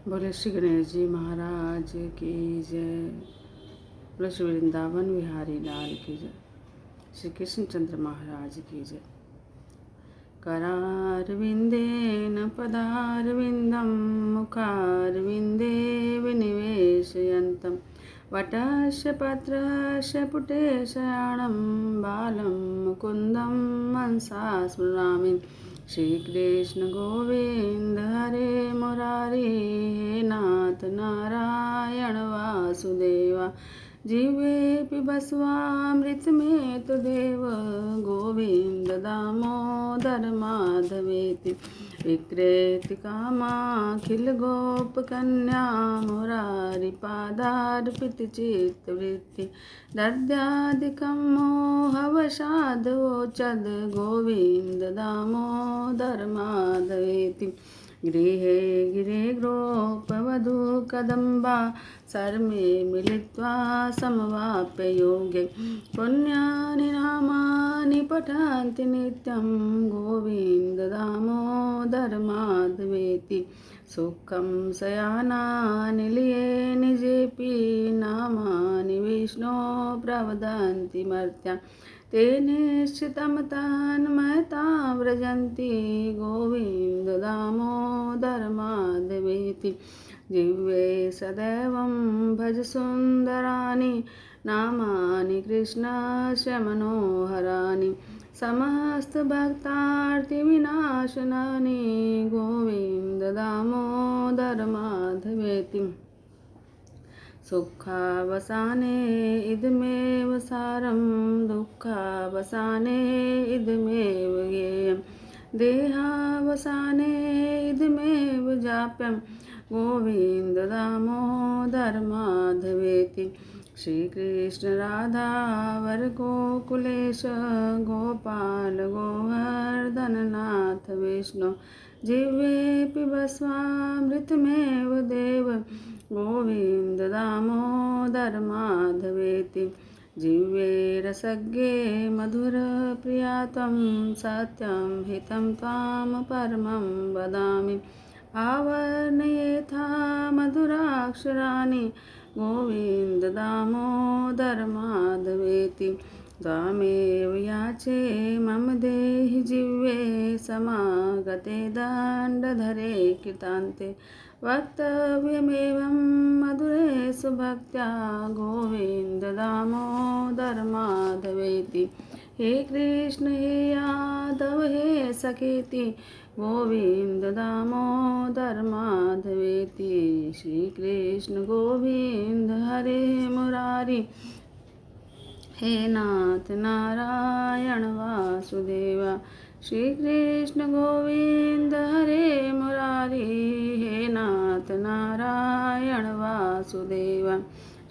बोले श्री गणेश जी महाराज की जय। बोले श्री वृंदावन विहारी लाल की जय। श्री कृष्णचंद्र महाराज की जय। करारविंदेन पदारविंदं मुखारविंदे विनिवेशयन्तं वटस्य पत्रस्य पुटे शयानं बालं मुकुन्दं मनसा स्मरामि। श्रीकृष्ण गोविंद हरे मुरारी, हे नाथ नारायण वासुदेवा। जीवे पिबस्वामृत में तो देव, गोविंद दामोदर माधवेति। विक्रेति कामाखिल गोप कन्या, मुरारी पादार्पित चित्तवृत्ति। दद्यादिकं मोहवशादवोचद, गोविंद दामोदर माधवेति। गृहे गिरे गोपवधू कदम्बा, सर्मे मिलित्वा समवाप्य योगे। पुण्यानि नामानि पठन्ति नित्यं, गोविन्द दामोदर माधवेति। सुखं शयानानि लिये निजेऽपि, नामानि विष्णो प्रवदन्ति मर्त्या। ते निश्चितं तन्मयतां व्रजन्ति, गोविन्द दामोदर माधवेति। जिह्वे सदैवं भज सुन्दराणि, नामानि कृष्णस्य मनोहराणि। समस्तभक्तार्तिविनाशनानि, गोविन्द दामोदर माधवेति। सुखावसाने इदमेव सारं, दुःखावसाने इदमेव ज्ञेयं। देहावसाने इदमेव जाप्यं, गोविन्द दामोदर माधवेति। श्रीकृष्ण राधा वर गोकुलेश, गोपाल गोवर्धननाथ विष्णु। जिह्वे पिबस्वामृतमेव देव, गोविन्द दामोदर माधवेति। जिह्वे रसज्ञे मधुर प्रियातं, सत्यं हितं त्वां परमं वदामि। आवर्णयेथा मधुराक्षराणि, गोविन्द दामोदर माधवेति। त्वामेव याचे मम देहि जिह्वे, समागते दण्डधरे कृतान्ते। वक्तव्यमेवं मधुरेषु भक्त्या, गोविन्द दामोदर माधवेति। हे कृष्ण हे यादव हे सखेति, गोविन्द दामोदर माधवेति। श्री कृष्ण गोविंद हरे मुरारी, हे नाथ नारायण वासुदेवा। श्री कृष्ण गोविंद हरे मुरारी, हे नाथ नारायण वासुदेवा।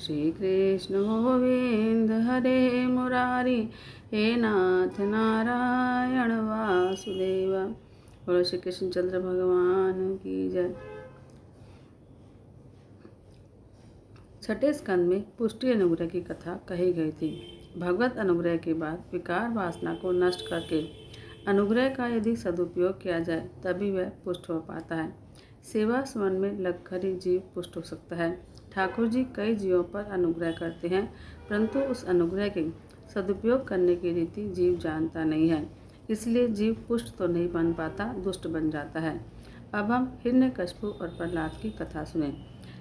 श्री कृष्ण गोविंद हरे मुरारी, हे नाथ नारायण वासुदेवा। बोलो श्री कृष्णचंद्र भगवान की जय। छठे स्कंद में पुष्टि अनुग्रह की कथा कही गई थी। भगवत अनुग्रह के बाद विकार वासना को नष्ट करके अनुग्रह का यदि सदुपयोग किया जाए तभी वह पुष्ट हो पाता है। सेवा स्मरण में लगकर ही जीव पुष्ट हो सकता है। ठाकुर जी कई जीवों पर अनुग्रह करते हैं, परंतु उस अनुग्रह के सदुपयोग करने की रीति जीव जानता नहीं है, इसलिए जीव पुष्ट तो नहीं बन पाता, दुष्ट बन जाता है। अब हम हिरण्यकशिपु और प्रहलाद की कथा सुने।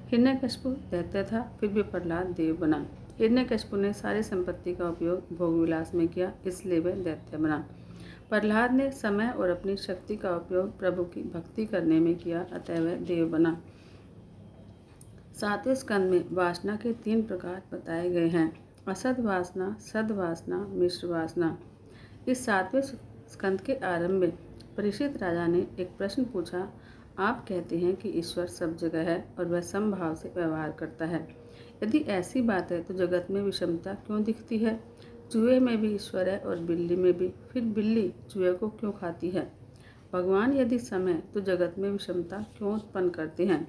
हिरण्यकशिपु दैत्य था, फिर भी प्रहलाद देव बना। हिरण्यकशिपु ने सारी संपत्ति का उपयोग भोग विलास में किया, इसलिए वह दैत्य बना। प्रहलाद ने समय और अपनी शक्ति का उपयोग प्रभु की भक्ति करने में किया, अतः वह देव बना। सातवें स्कंद में वासना के 3 प्रकार बताए गए हैं: असद वासना, सद वासना, मिश्र वासना। इस 7वें स्कंद के आरंभ में परीक्षित राजा ने एक प्रश्न पूछा। आप कहते हैं कि ईश्वर सब जगह है और वह समभाव से व्यवहार करता है। यदि ऐसी बात है तो जगत में विषमता क्यों दिखती है? चूहे में भी ईश्वर है और बिल्ली में भी, फिर बिल्ली चूहे को क्यों खाती है? भगवान यदि सम है तो जगत में विषमता क्यों उत्पन्न करते हैं?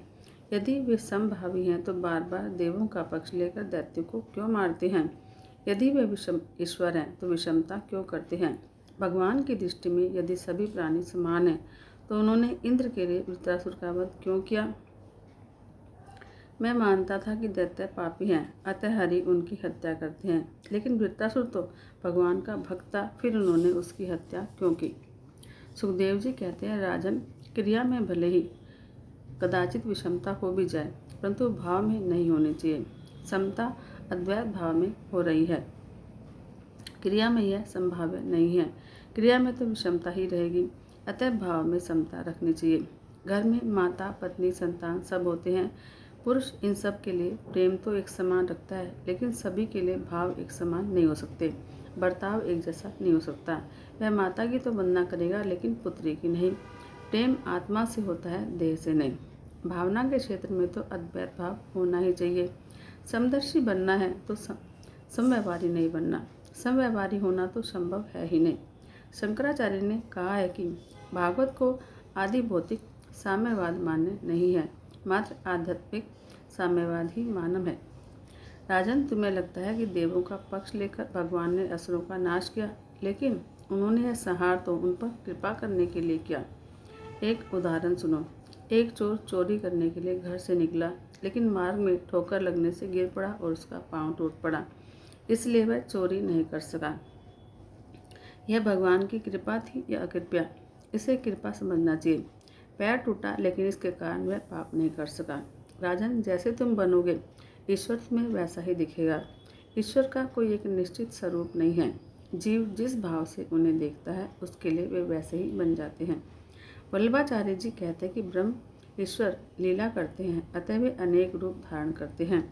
यदि वे समभावी हैं तो बार बार देवों का पक्ष लेकर दैत्यों को क्यों मारते हैं? यदि वे विषम ईश्वर हैं तो विषमता क्यों करते हैं? भगवान की दृष्टि में यदि सभी प्राणी समान हैं तो उन्होंने इंद्र के लिए वृत्रासुर का वध क्यों किया? मैं मानता था कि दैत्य पापी हैं, अतः हरि उनकी हत्या करते हैं, लेकिन वृत्तासुर तो भगवान का भक्त था, फिर उन्होंने उसकी हत्या क्यों की? सुखदेव जी कहते हैं, राजन, क्रिया में भले ही कदाचित विषमता हो भी जाए, परंतु भाव में नहीं होनी चाहिए। समता अद्वैत भाव में हो रही है, क्रिया में यह संभाव्य नहीं है। क्रिया में तो विषमता ही रहेगी, अतः भाव में समता रखनी चाहिए। घर में माता, पत्नी, संतान सब होते हैं। पुरुष इन सब के लिए प्रेम तो एक समान रखता है, लेकिन सभी के लिए भाव एक समान नहीं हो सकते, बर्ताव एक जैसा नहीं हो सकता। वह माता की तो वंदना करेगा, लेकिन पुत्री की नहीं। प्रेम आत्मा से होता है, देह से नहीं। भावना के क्षेत्र में तो अद्वैत भाव होना ही चाहिए। समदर्शी बनना है तो समव्यवहारी नहीं बनना। समव्यवहारी होना तो संभव है ही नहीं। शंकराचार्य ने कहा है कि भागवत को आदि भौतिक साम्यवाद मान्य नहीं है, मात्र आध्यात्मिक साम्यवाद ही मानव है। राजन, तुम्हें लगता है कि देवों का पक्ष लेकर भगवान ने असुरों का नाश किया, लेकिन उन्होंने यह संहार तो उन पर कृपा करने के लिए किया। एक उदाहरण सुनो। एक चोर चोरी करने के लिए घर से निकला, लेकिन मार्ग में ठोकर लगने से गिर पड़ा और उसका पांव टूट पड़ा, इसलिए वह चोरी नहीं कर सका। यह भगवान की कृपा थी या अकृपया? इसे कृपा समझना चाहिए। पैर टूटा, लेकिन इसके कारण वह पाप नहीं कर सका। राजन, जैसे तुम बनोगे, ईश्वर तुम्हें वैसा ही दिखेगा। ईश्वर का कोई एक निश्चित स्वरूप नहीं है। जीव जिस भाव से उन्हें देखता है, उसके लिए वे वैसे ही बन जाते हैं। वल्लभाचार्य जी कहते हैं कि ब्रह्म ईश्वर लीला करते हैं, अतः वे अनेक रूप धारण करते हैं।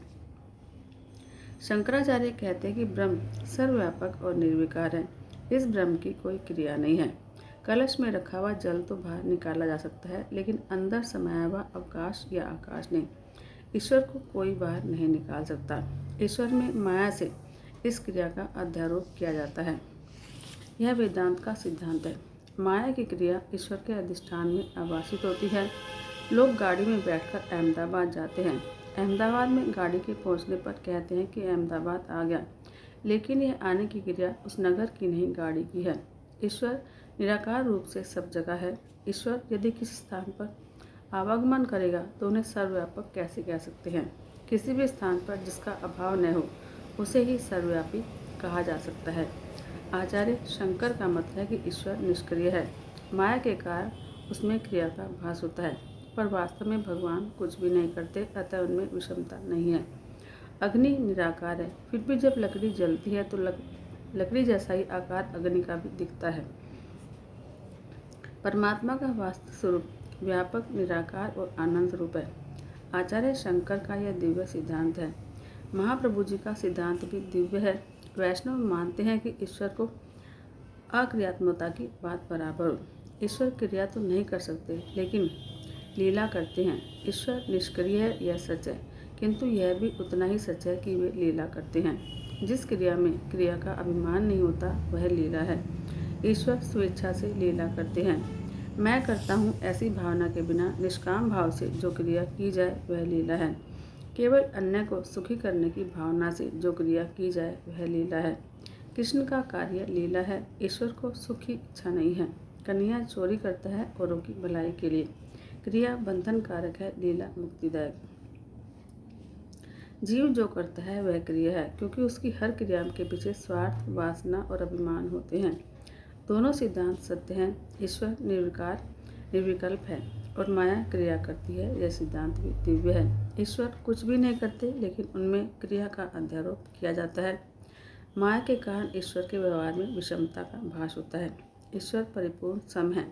शंकराचार्य कहते हैं कि ब्रह्म सर्वव्यापक और निर्विकार है। इस ब्रह्म की कोई क्रिया नहीं है। कलश में रखा हुआ जल तो बाहर निकाला जा सकता है, लेकिन अंदर समाया हुआ अवकाश या आकाश नहीं। ईश्वर को कोई बाहर नहीं निकाल सकता। ईश्वर में माया से इस क्रिया का अध्यारोप किया जाता है। यह वेदांत का सिद्धांत है। माया की क्रिया ईश्वर के अधिष्ठान में आवासित होती है। लोग गाड़ी में बैठकर अहमदाबाद जाते हैं। अहमदाबाद में गाड़ी के पहुंचने पर कहते हैं कि अहमदाबाद आ गया, लेकिन यह आने की क्रिया उस नगर की नहीं, गाड़ी की है। ईश्वर निराकार रूप से सब जगह है। ईश्वर यदि किसी स्थान पर आवागमन करेगा तो उन्हें सर्वव्यापक कैसे कह सकते हैं? किसी भी स्थान पर जिसका अभाव न हो, उसे ही सर्वव्यापी कहा जा सकता है। आचार्य शंकर का मत है कि ईश्वर निष्क्रिय है। माया के कारण उसमें क्रिया का भास होता है, पर वास्तव में भगवान कुछ भी नहीं करते, अतः उनमें विषमता नहीं है। अग्नि निराकार है, फिर भी जब लकड़ी जलती है तो लकड़ी जैसा ही आकार अग्नि का भी दिखता है। परमात्मा का वास्तव स्वरूप व्यापक, निराकार और आनंद रूप है। आचार्य शंकर का यह दिव्य सिद्धांत है। महाप्रभु जी का सिद्धांत भी दिव्य है। वैष्णव मानते हैं कि ईश्वर को अक्रियात्मकता की बात बराबर हो। ईश्वर क्रिया तो नहीं कर सकते, लेकिन लीला करते हैं। ईश्वर निष्क्रिय है, यह सच है, किंतु यह भी उतना ही सच है कि वे लीला करते हैं। जिस क्रिया में क्रिया का अभिमान नहीं होता, वह लीला है। ईश्वर स्वेच्छा से लीला करते हैं। मैं करता हूँ ऐसी भावना के बिना निष्काम भाव से जो क्रिया की जाए, वह लीला है। केवल अन्य को सुखी करने की भावना से जो क्रिया की जाए, वह लीला है। कृष्ण का कार्य लीला है। ईश्वर को सुख की इच्छा नहीं है। कन्हैया चोरी करता है औरों की भलाई के लिए। क्रिया बंधन कारक है, लीला मुक्तिदायक। जीव जो करता है वह क्रिया है, क्योंकि उसकी हर क्रिया के पीछे स्वार्थ, वासना और अभिमान होते हैं। दोनों सिद्धांत सत्य हैं। ईश्वर निर्विकार निर्विकल्प है और माया क्रिया करती है, यह सिद्धांत भी दिव्य है। ईश्वर कुछ भी नहीं करते, लेकिन उनमें क्रिया का अध्यारोप किया जाता है। माया के कारण ईश्वर के व्यवहार में विषमता का भास होता है। ईश्वर परिपूर्ण सम है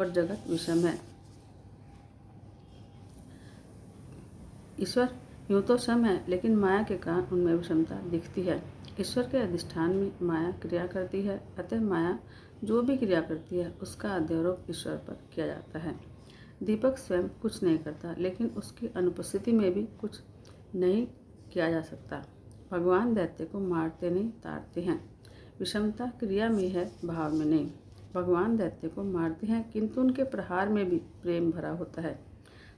और जगत विषम है। ईश्वर यूँ तो सम है, लेकिन माया के कारण उनमें विषमता दिखती है। ईश्वर के अधिष्ठान में माया क्रिया करती है, अतः माया जो भी क्रिया करती है उसका अध्यारोप ईश्वर पर किया जाता है। दीपक स्वयं कुछ नहीं करता, लेकिन उसकी अनुपस्थिति में भी कुछ नहीं किया जा सकता। भगवान दैत्य को मारते नहीं, ताड़ते हैं। विषमता क्रिया में है, भाव में नहीं। भगवान दैत्य को मारते हैं, किंतु उनके प्रहार में भी प्रेम भरा होता है।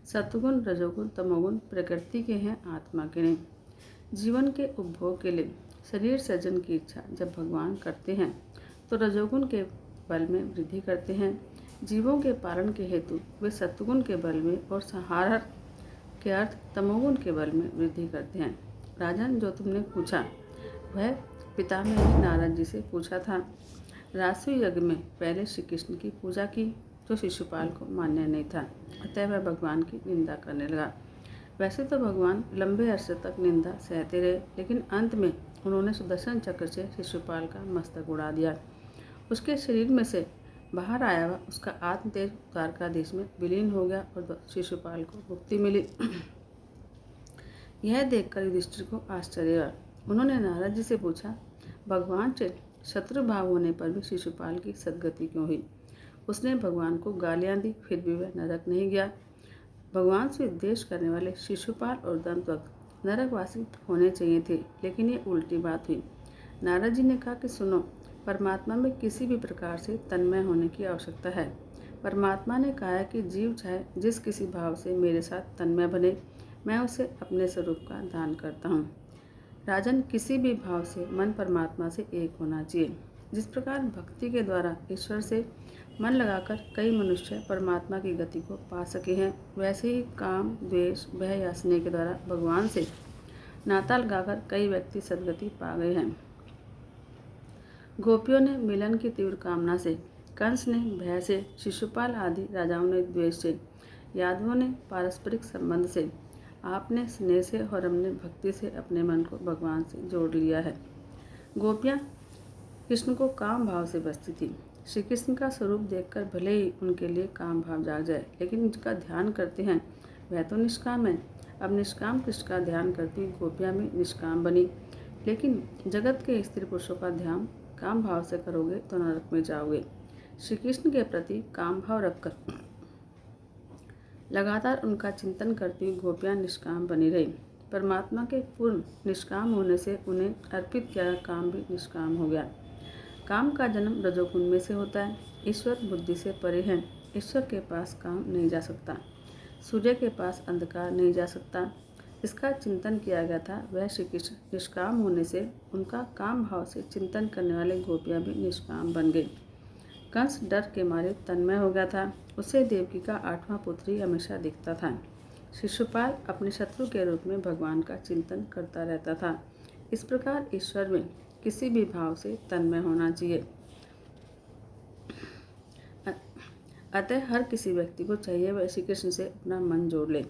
सत्वगुण, रजोगुण, तमोगुण प्रकृति के हैं, आत्मा के नहीं। जीवन के उपभोग के लिए शरीर सृजन की इच्छा जब भगवान करते हैं तो रजोगुण के बल में वृद्धि करते हैं। जीवों के पालन के हेतु वे सत्वगुण के बल में और संहार के अर्थ तमोगुण के बल में वृद्धि करते हैं। राजन, जो तुमने पूछा वह पितामह ने नारद जी से पूछा था। राजसूय यज्ञ में पहले श्री कृष्ण की पूजा की, जो शिशुपाल को मान्य नहीं था, अतः वह भगवान की निंदा करने लगा। वैसे तो भगवान लंबे अरसे तक निंदा सहते रहे, लेकिन अंत में उन्होंने सुदर्शन चक्र से शिशुपाल का मस्तक उड़ा दिया। उसके शरीर में से बाहर आया हुआ उसका आत्म तेज द्वारकाधीश में विलीन हो गया और शिशुपाल को मुक्ति मिली। यह देखकर युधिष्ठिर को आश्चर्य हुआ। उन्होंने नारद जी से पूछा, भगवान से शत्रु भाव होने पर भी शिशुपाल की सद्गति क्यों हुई? उसने भगवान को गालियां दी, फिर भी वह नरक नहीं गया। भगवान से द्वेष करने वाले शिशुपाल और दंतवक्र नरकवासी होने चाहिए थे, लेकिन ये उल्टी बात हुई। नारद जी ने कहा कि सुनो, परमात्मा में किसी भी प्रकार से तन्मय होने की आवश्यकता है। परमात्मा ने कहा है कि जीव चाहे जिस किसी भाव से मेरे साथ तन्मय बने, मैं उसे अपने स्वरूप का दान करता हूँ। राजन, किसी भी भाव से मन परमात्मा से एक होना चाहिए। जिस प्रकार भक्ति के द्वारा ईश्वर से मन लगाकर कई मनुष्य परमात्मा की गति को पा सके हैं, वैसे ही काम, द्वेष, भय या स्नेह के द्वारा भगवान से नाता लगाकर कई व्यक्ति सद्गति पा गए हैं। गोपियों ने मिलन की तीव्र कामना से, कंस ने भय से, शिशुपाल आदि राजाओं ने द्वेष से, यादवों ने पारस्परिक संबंध से, आपने स्नेह से और हमने भक्ति से अपने मन को भगवान से जोड़ लिया है। गोपियाँ कृष्ण को काम भाव से बसती थी। श्री कृष्ण का स्वरूप देखकर भले ही उनके लिए काम भाव जाग जाए, लेकिन जिनका ध्यान करते हैं वह तो निष्काम है। अब निष्काम कृष्ण का ध्यान करती गोपियाँ भी निष्काम बनी। लेकिन जगत के स्त्री पुरुषों का ध्यान काम भाव से करोगे तो नरक में जाओगे। श्री कृष्ण के प्रति काम भाव रखकर लगातार उनका चिंतन करती हुई गोपियाँ निष्काम बनी रही। परमात्मा के पूर्ण निष्काम होने से उन्हें अर्पित किया काम भी निष्काम हो गया। काम का जन्म रजोगुण में से होता है। ईश्वर बुद्धि से परे है। ईश्वर के पास काम नहीं जा सकता, सूर्य के पास अंधकार नहीं जा सकता। इसका चिंतन किया गया था। वह श्री कृष्ण निष्काम होने से उनका काम भाव से चिंतन करने वाले गोपियाँ भी निष्काम बन गई। कंस डर के मारे तन्मय हो गया था। उसे देवकी का 8वां पुत्र ही हमेशा दिखता था। शिशुपाल अपने शत्रु के रूप में भगवान का चिंतन करता रहता था। इस प्रकार ईश्वर में किसी भी भाव से तन्मय होना चाहिए। अतः हर किसी व्यक्ति को चाहिए वह श्री कृष्ण से अपना मन जोड़ ले।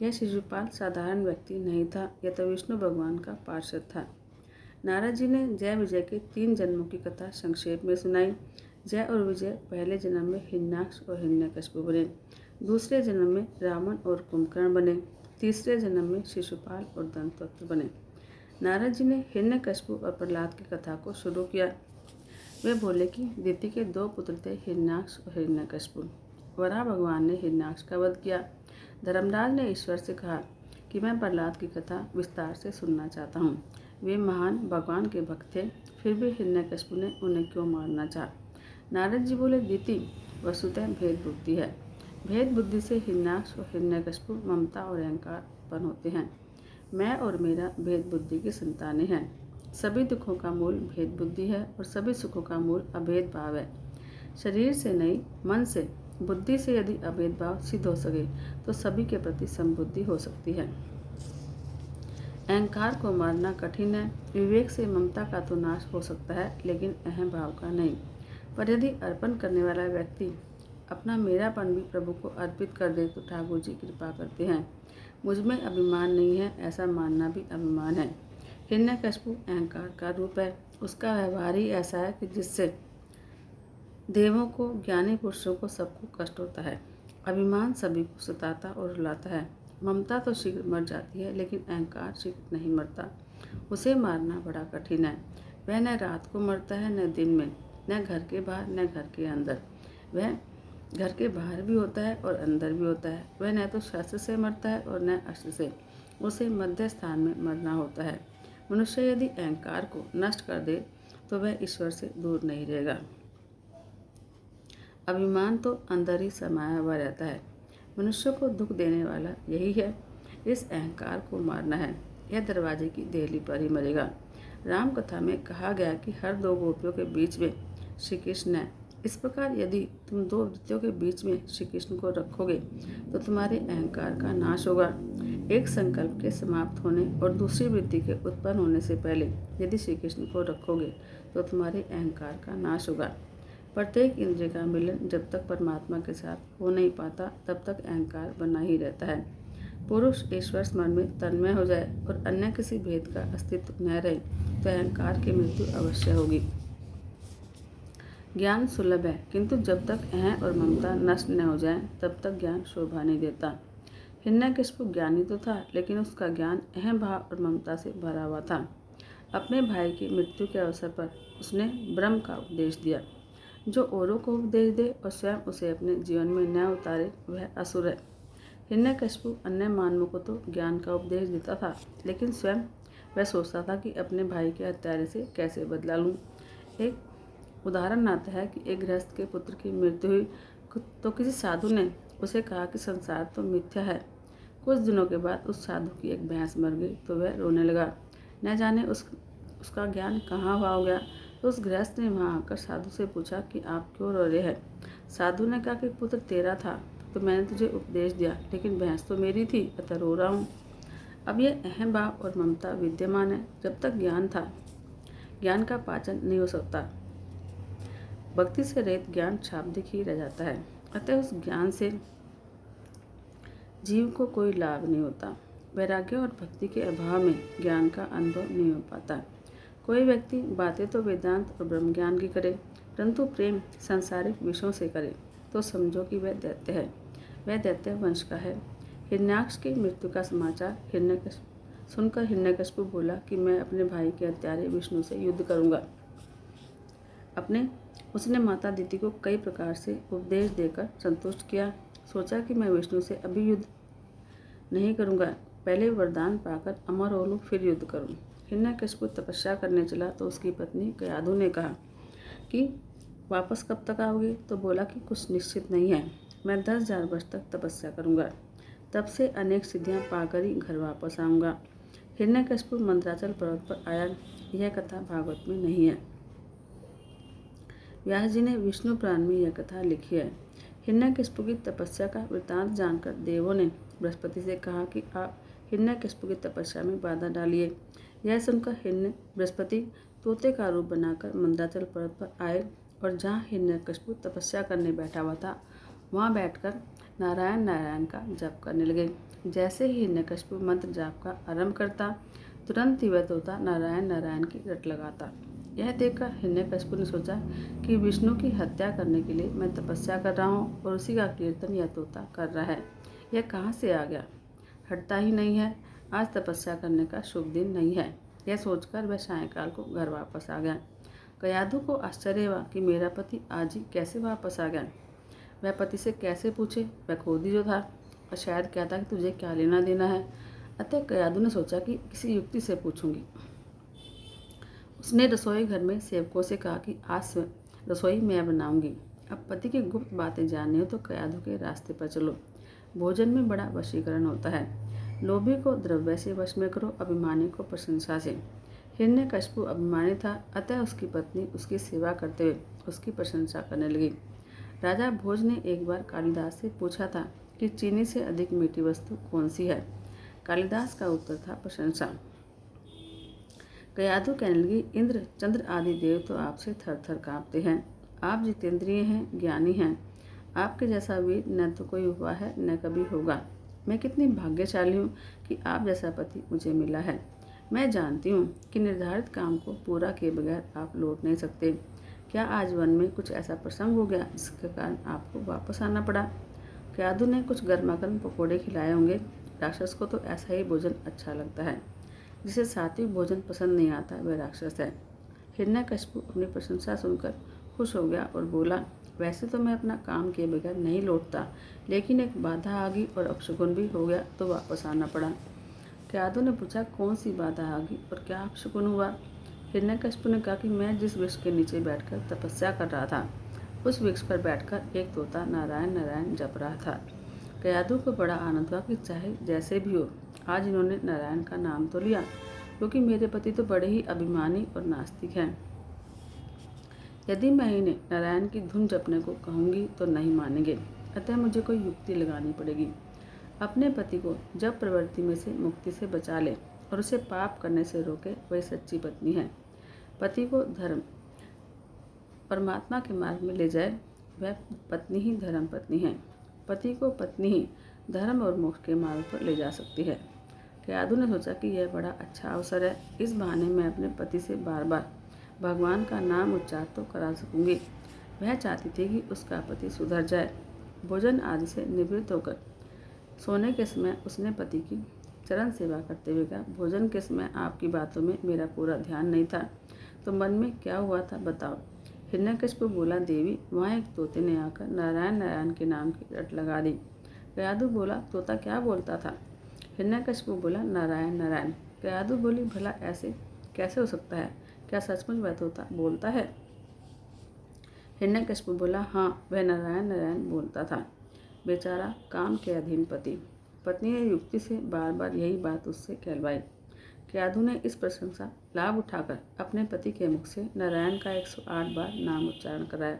यह शिशुपाल साधारण व्यक्ति नहीं था, यह तो विष्णु भगवान का पार्षद था। नारद जी ने जय विजय के 3 जन्मों की कथा संक्षेप में सुनाई। जय और विजय पहले जन्म में हिरण्याक्ष और हिरण्यकशिपु बने, दूसरे जन्म में रावण और कुंभकर्ण बने, तीसरे जन्म में शिशुपाल और दंतवक्र बने। नारद जी ने हिरण्यकशिपु और प्रहलाद की कथा को शुरू किया। वे बोले कि दिति के 2 पुत्र थे, हिरण्याक्ष और हिरण्यकशिपु। वराह भगवान ने हिरण्याक्ष का वध किया। धर्मराज ने ईश्वर से कहा कि मैं प्रहलाद की कथा विस्तार से सुनना चाहता हूँ। वे महान भगवान के भक्त थे, फिर भी हिरण्यकशिपु ने उन्हें क्यों मारना चाहा? नारद जी बोले, दिति वसुतः भेद बुद्धि है। भेद बुद्धि से हिरण्याक्ष और हिरण्यकशिपु ममता और अहंकार उत्पन्न होते हैं। मैं और मेरा भेद बुद्धि की संतानें हैं। सभी दुखों का मूल भेद बुद्धि है और सभी सुखों का मूल अभेद भाव है। शरीर से नहीं, मन से, बुद्धि से यदि अभेद भाव सिद्ध हो सके तो सभी के प्रति समबुद्धि हो सकती है। अहंकार को मारना कठिन है। विवेक से ममता का तो नाश हो सकता है, लेकिन अहम भाव का नहीं। पर यदि अर्पण करने वाला व्यक्ति अपना मेरापन भी प्रभु को अर्पित कर दे तो ठाकुर जी कृपा करते हैं। मुझ में अभिमान नहीं है, ऐसा मानना भी अभिमान है। हिरण्यकशिपु अहंकार का रूप है। उसका व्यवहार ही ऐसा है कि जिससे देवों को, ज्ञानी पुरुषों को, सबको कष्ट होता है। अभिमान सभी को सताता और रुलाता है। ममता तो शीघ्र मर जाती है, लेकिन अहंकार शीघ्र नहीं मरता। उसे मारना बड़ा कठिन है। वह न रात को मरता है न दिन में, न घर के बाहर न घर के अंदर। वह घर के बाहर भी होता है और अंदर भी होता है। वह न तो शस्त्र से मरता है और न अस्त्र से। उसे मध्य स्थान में मरना होता है। मनुष्य यदि अहंकार को नष्ट कर दे तो वह ईश्वर से दूर नहीं रहेगा। अभिमान तो अंदर ही समाया हुआ रहता है। मनुष्य को दुख देने वाला यही है। इस अहंकार को मारना है। यह दरवाजे की देहली पर ही मरेगा। राम कथा में कहा गया कि हर 2 गोपियों के बीच में श्री कृष्ण है। इस प्रकार यदि तुम 2 वृत्तियों के बीच में श्री कृष्ण को रखोगे तो तुम्हारे अहंकार का नाश होगा। एक संकल्प के समाप्त होने और दूसरी वृत्ति के उत्पन्न होने से पहले यदि श्री कृष्ण को रखोगे तो तुम्हारे अहंकार का नाश होगा। प्रत्येक इंद्रिय का मिलन जब तक परमात्मा के साथ हो नहीं पाता तब तक अहंकार बना ही रहता है। पुरुष ईश्वर स्मरण में तन्मय हो जाए और अन्य किसी भेद का अस्तित्व न रहे तो अहंकार की मृत्यु अवश्य होगी। ज्ञान सुलभ है, किंतु जब तक अहं और ममता नष्ट न हो जाए तब तक ज्ञान शोभा नहीं देता। हिरण्यकशिपु ज्ञानी तो था, लेकिन उसका ज्ञान अहं भाव और ममता से भरा हुआ था। अपने भाई की मृत्यु के अवसर पर उसने ब्रह्म का उपदेश दिया। जो औरों को उपदेश दे और स्वयं उसे अपने जीवन में न उतारे वह असुर है। हिरण्यकशिपु अन्य मानवों को तो ज्ञान का उपदेश देता था, लेकिन स्वयं वह सोचता था कि अपने भाई के हत्यारे से कैसे बदला लूँ। एक उदाहरण आता है कि एक गृहस्थ के पुत्र की मृत्यु हुई तो किसी साधु ने उसे कहा कि संसार तो मिथ्या है। कुछ दिनों के बाद उस साधु की एक भैंस मर गई तो वह रोने लगा। न जाने उसका ज्ञान कहाँ हुआ हो गया। तो उस गृहस्थ ने वहाँ आकर साधु से पूछा कि आप क्यों रो रहे हैं। साधु ने कहा कि पुत्र तेरा था तो मैंने तुझे उपदेश दिया, लेकिन भैंस तो मेरी थी, अतः रो रहा हूँ। अब यह अहम भाव और ममता विद्यमान है। जब तक ज्ञान था, ज्ञान का पाचन नहीं हो सकता। भक्ति से रहित ज्ञान शाब्दिक ही रह जाता है, अतः उस ज्ञान से जीव को कोई लाभ नहीं होता। वैराग्य और भक्ति के अभाव में ज्ञान का अनुभव नहीं हो पाता। कोई व्यक्ति बातें तो वेदांत और ब्रह्म ज्ञान की करे, परंतु प्रेम सांसारिक विषयों से करे तो समझो कि वह दैत्य है। वह दैत्य वंश का है। हिरण्याक्ष की मृत्यु का समाचार सुनकर हिरण्यकशिपु बोला कि मैं अपने भाई के हत्यारे विष्णु से युद्ध करूंगा। उसने माता दीति को कई प्रकार से उपदेश देकर संतुष्ट किया। सोचा कि मैं विष्णु से अभी युद्ध नहीं करूंगा, पहले वरदान पाकर अमर हो लूं फिर युद्ध करूं। हिरण्यकशिपु तपस्या करने चला तो उसकी पत्नी कयाधु ने कहा कि वापस कब तक आओगे। तो बोला कि कुछ निश्चित नहीं है, मैं 10,000 वर्ष तक तपस्या करूंगा, तब से अनेक सिद्धियां पाकर ही घर वापस आऊँगा। हिरण्यकशिपु मंदराचल पर्वत पर आया। यह कथा भागवत में नहीं है। व्यास जी ने विष्णु पुराण में यह कथा लिखी है। हिरण्यकशिपु की तपस्या का वृत्तांत जानकर देवों ने बृहस्पति से कहा कि आप हिरण्यकशिपु की तपस्या में बाधा डालिए। यह सुनकर बृहस्पति तोते का रूप बनाकर मंदराचल पर्वत पर आए और जहाँ हिरण्यकशिपु तपस्या करने बैठा हुआ था वहाँ बैठकर नारायण नारायण का जप करने लगे। जैसे ही हिरण्यकशिपु मंत्र जाप का आरंभ करता, तुरंत ही वह तोता नारायण नारायण की रट लगाता। यह देखकर हिरण्यकशिपु ने सोचा कि विष्णु की हत्या करने के लिए मैं तपस्या कर रहा हूँ और उसी का कीर्तन यह तोता कर रहा है। यह कहाँ से आ गया, हटता ही नहीं है। आज तपस्या करने का शुभ दिन नहीं है। यह सोचकर वह सायंकाल को घर वापस आ गया। कयाधु को आश्चर्य हुआ कि मेरा पति आज ही कैसे वापस आ गया। वह पति से कैसे पूछे, वह खुद ही जो था और शायद कहता कि तुझे क्या लेना देना है। अतः कयाधु ने सोचा कि किसी युक्ति से पूछूंगी। उसने रसोई घर में सेवकों से कहा कि आज रसोई मैं बनाऊंगी। अब पति की गुप्त बातें जाननी हो तो कयाधु के रास्ते पर चलो। भोजन में बड़ा वशीकरण होता है। लोभी को द्रव्य से वश में करो, अभिमानी को प्रशंसा से। हिरण्यकशिपु अभिमानी था, अतः उसकी पत्नी उसकी सेवा करते हुए उसकी प्रशंसा करने लगी। राजा भोज ने एक बार कालिदास से पूछा था कि चीनी से अधिक मीठी वस्तु कौन सी है। कालिदास का उत्तर था प्रशंसा। कयाधु कहने लगी, इंद्र चंद्र आदि देव तो आपसे थर थर काँपते हैं। आप जितेंद्रिय हैं, ज्ञानी हैं। आपके जैसा वीर न तो कोई हुआ है न कभी होगा। मैं कितनी भाग्यशाली हूँ कि आप जैसा पति मुझे मिला है। मैं जानती हूँ कि निर्धारित काम को पूरा किए बगैर आप लौट नहीं सकते। क्या आज वन में कुछ ऐसा प्रसंग हो गया जिसके कारण आपको वापस आना पड़ा। कयाधु ने कुछ गर्मागर्म पकौड़े खिलाए होंगे। राक्षस को तो ऐसा ही भोजन अच्छा लगता है। जिसे सात्विक भोजन पसंद नहीं आता वह राक्षस है। हिरण्यकशिपु अपनी प्रशंसा सुनकर खुश हो गया और बोला, वैसे तो मैं अपना काम किए बगैर नहीं लौटता, लेकिन एक बाधा आ गई और अपशगुन भी हो गया तो वापस आना पड़ा। कयाधु ने पूछा, कौन सी बाधा आ गई और क्या अपशगुन हुआ। हिरण्यकशिपु ने कहा कि मैं जिस वृक्ष के नीचे बैठकर तपस्या कर रहा था उस वृक्ष पर बैठकर एक तोता नारायण नारायण जप रहा था। कयाधु को बड़ा आनंद हुआ कि चाहे जैसे भी हो आज इन्होंने नारायण का नाम तो लिया, क्योंकि मेरे पति तो बड़े ही अभिमानी और नास्तिक हैं। यदि मैं इन्हें नारायण की धुन जपने को कहूँगी तो नहीं मानेंगे, अतः मुझे कोई युक्ति लगानी पड़ेगी। अपने पति को जब प्रवृत्ति में से मुक्ति से बचा ले और उसे पाप करने से रोके, वही सच्ची पत्नी है। पति को धर्म परमात्मा के मार्ग में ले जाए, वह पत्नी ही धर्म पत्नी है। पति को पत्नी ही धर्म और मोक्ष के मार्ग पर ले जा सकती है। कयाधु ने सोचा कि यह बड़ा अच्छा अवसर है, इस बहाने मैं अपने पति से बार बार भगवान का नाम उच्चार तो करा सकूंगी। वह चाहती थी कि उसका पति सुधर जाए। भोजन आदि से निवृत्त होकर सोने के समय उसने पति की चरण सेवा करते हुए कहा, भोजन के समय आपकी बातों में मेरा पूरा ध्यान नहीं था, तो मन में क्या हुआ था बताओ। हिरण्यकशिपु बोला, देवी, वहाँ एक तोते ने आकर नारायण नारायण के नाम की रट लगा दी। कयाधु बोला, तोता क्या बोलता था? हिरण्यकशिपु बोला, नारायण नारायण। कयाधु बोली, भला ऐसे कैसे हो सकता है? क्या सचमुच वह तोता बोलता है? हिरण्यकशिपु बोला, हाँ, वह नारायण नारायण बोलता था। बेचारा काम के अधीन पति। पत्नी ने युक्ति से बार बार यही बात उससे कहलवाई। कयाधु ने इस प्रसंग का लाभ उठाकर अपने पति के मुख से नारायण का 108 बार नाम उच्चारण कराया।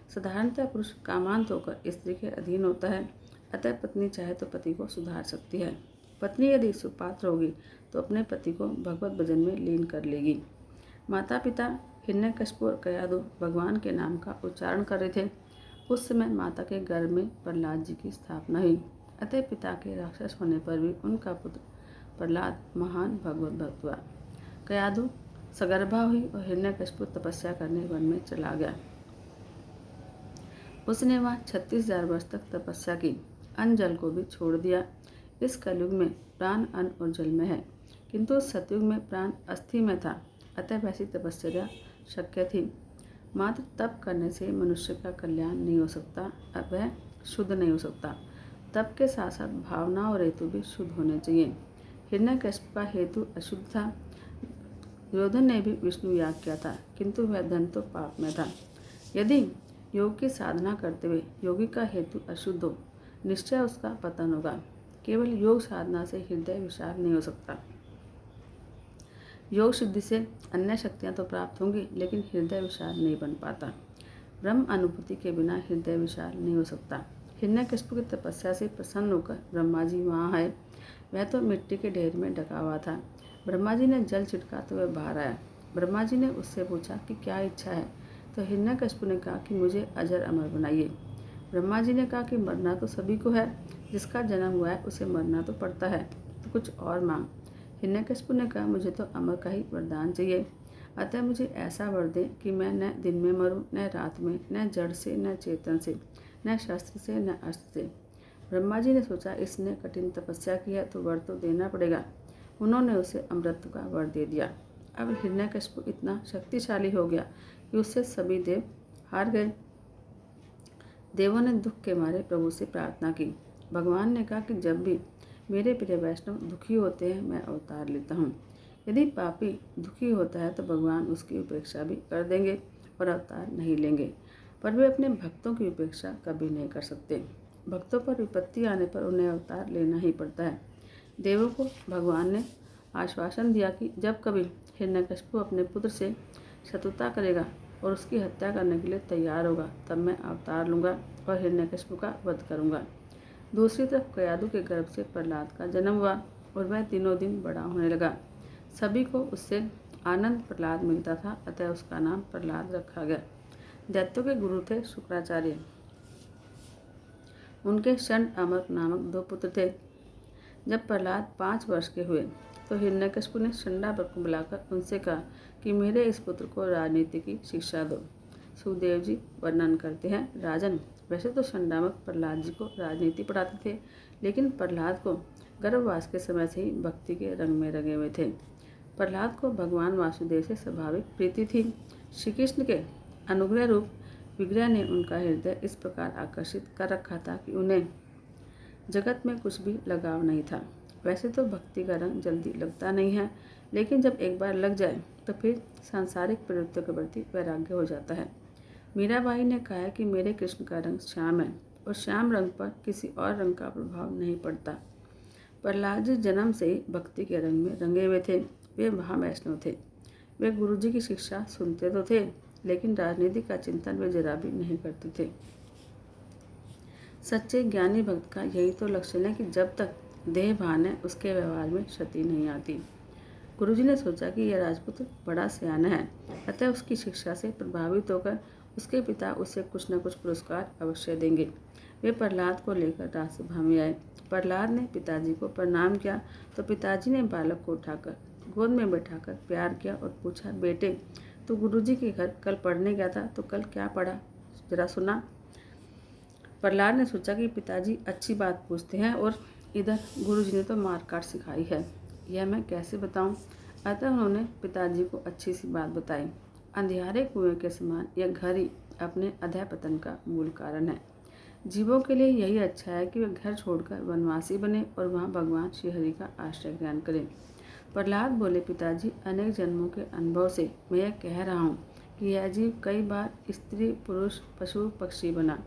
साधारणतः पुरुष कामांत होकर स्त्री के अधीन होता है, अतः पत्नी चाहे तो पति को सुधार सकती है। पत्नी यदि सुपात्र होगी तो अपने पति को भगवत भजन में लीन कर लेगी। माता पिता हिरण्यकशिपु और कयाधु भगवान के नाम का उच्चारण कर रहे थे। उस समय माता के गर्भ में प्रहलाद जी की स्थापना हुई, अतः पिता के राक्षस होने पर भी उनका पुत्र प्रहलाद महान भगवत भक्त हुआ। कयाधु सगर्भा हुई और हिरण्यकशिपु तपस्या करने वन में चला गया। उसने वहाँ 36,000 वर्ष तक तपस्या की, अन्न जल को भी छोड़ दिया। इस कलयुग में प्राण अन्न और जल में है, किंतु सतयुग में प्राण अस्थि में था, अतः वैसी तपस्या शक्य थी। मात्र तप करने से मनुष्य का कल्याण नहीं हो सकता, वह शुद्ध नहीं हो सकता। तप के साथ साथ भावना और हेतु भी शुद्ध होने चाहिए। हिरण्यकशिपु का हेतु अशुद्ध था। दुर्योधन ने भी विष्णु याग किया था, किंतु वह धन तो पाप में था। यदि योग की साधना करते हुए योगी का हेतु अशुद्ध हो, निश्चय उसका पतन होगा। केवल योग साधना से हृदय विशाल नहीं हो सकता। योग सिद्धि से अन्य शक्तियां तो प्राप्त होंगी, लेकिन हृदय विशाल नहीं बन पाता। ब्रह्म अनुभूति के बिना हृदय विशाल नहीं हो सकता। हिरण्यकशिपु की तपस्या से प्रसन्न होकर ब्रह्मा जी वहाँ आए। वह तो मिट्टी के ढेर में ढका हुआ था। ब्रह्मा जी ने जल छिड़का तो वह बाहर आया। ब्रह्मा जी ने उससे पूछा कि क्या इच्छा है, तो हिरण्यकशिपु ने कहा कि मुझे अजर अमर बनाइए। ब्रह्मा जी ने कहा कि मरना तो सभी को है, जिसका जन्म हुआ है उसे मरना तो पड़ता है, तो कुछ और मांग। हिरण्यकशिपु ने कहा, मुझे तो अमर का ही वरदान चाहिए, अतः मुझे ऐसा वर दे कि मैं न दिन में मरूं, न रात में, न जड़ से, न चेतन से, न शस्त्र से, न अस्त्र से। ब्रह्मा जी ने सोचा, इसने कठिन तपस्या की है तो वर तो देना पड़ेगा। उन्होंने उसे अमृत का वर दे दिया। अब हिरण्यकशिपु इतना शक्तिशाली हो गया कि उससे सभी देव हार गए। देवों ने दुख के मारे प्रभु से प्रार्थना की। भगवान ने कहा कि जब भी मेरे प्रिय वैष्णव दुखी होते हैं, मैं अवतार लेता हूँ। यदि पापी दुखी होता है तो भगवान उसकी उपेक्षा भी कर देंगे और अवतार नहीं लेंगे, पर वे अपने भक्तों की उपेक्षा कभी नहीं कर सकते। भक्तों पर विपत्ति आने पर उन्हें अवतार लेना ही पड़ता है। देवों को भगवान ने आश्वासन दिया कि जब कभी हिरण्यकशिपु अपने पुत्र से शत्रुता करेगा और उसकी हत्या करने के लिए तैयार होगा, तब मैं अवतार लूँगा और हिरण्यकशिपु का वध करूँगा। दूसरी तरफ कयाधु के गर्भ से प्रहलाद का जन्म हुआ और वह दिनों दिन बड़ा होने लगा। सभी को उससे आनंद प्रहलाद मिलता था, अतः उसका नाम प्रहलाद रखा गया। दैत्यों के गुरु थे शुक्राचार्य। उनके षण्ड अमर नामक 2 पुत्र थे। जब प्रहलाद 5 वर्ष के हुए तो हिरण्यकशिपु ने षण्डावर को बुलाकर उनसे कहा कि मेरे इस पुत्र को राजनीति की शिक्षा दो। सुखदेव जी वर्णन करते हैं, राजन, वैसे तो षण्डामक प्रहलाद जी को राजनीति पढ़ाते थे, लेकिन प्रहलाद को गर्भवास के समय से ही भक्ति के रंग में रंगे हुए थे। प्रहलाद को भगवान वासुदेव से स्वाभाविक प्रीति थी। श्री कृष्ण के अनुग्रह रूप विग्रह ने उनका हृदय इस प्रकार आकर्षित कर रखा था कि उन्हें जगत में कुछ भी लगाव नहीं था। वैसे तो भक्ति का रंग जल्दी लगता नहीं है, लेकिन जब एक बार लग जाए तो फिर सांसारिक प्रवृत्तियों के प्रति वैराग्य हो जाता है। मीराबाई ने कहा है कि मेरे कृष्ण का रंग श्याम है और श्याम रंग पर किसी और रंग का प्रभाव नहीं पड़ता। प्रहलाद जी जन्म से ही भक्ति के रंग में रंगे हुए थे। वे महावैष्णव थे। वे गुरु जी की शिक्षा सुनते तो थे, लेकिन राजनीति का चिंतन वे जरा भी नहीं करते थे। सच्चे ज्ञानी भक्त का यही तो लक्षण है कि जब तक देह भान है उसके व्यवहार में क्षति नहीं आती। गुरुजी ने सोचा कि यह राजपुत्र बड़ा सियाना है, अतः उसकी शिक्षा से प्रभावित होकर उसके पिता उसे कुछ न कुछ पुरस्कार अवश्य देंगे। वे प्रहलाद को लेकर राजसभा में आए। प्रहलाद ने पिताजी को प्रणाम किया तो पिताजी ने बालक को उठाकर गोद में बैठाकर प्यार किया और पूछा, बेटे तो गुरुजी के घर कल पढ़ने गया था, तो कल क्या पढ़ा, जरा सुना। प्रहलाद ने सोचा कि पिताजी अच्छी बात पूछते हैं और इधर गुरुजी ने तो मार काट सिखाई है, यह मैं कैसे बताऊं। अतः उन्होंने पिताजी को अच्छी सी बात बताई। अंधियारे कुएं के समान यह घर ही अपने अधःपतन का मूल कारण है। जीवों के लिए यही अच्छा है कि वे घर छोड़कर वनवासी बने और वहाँ भगवान श्रीहरि का आश्रय ग्रहण करें। प्रहलाद बोले, पिताजी अनेक जन्मों के अनुभव से मैं यह कह रहा हूँ कि यह जीव कई बार स्त्री पुरुष पशु पक्षी बना।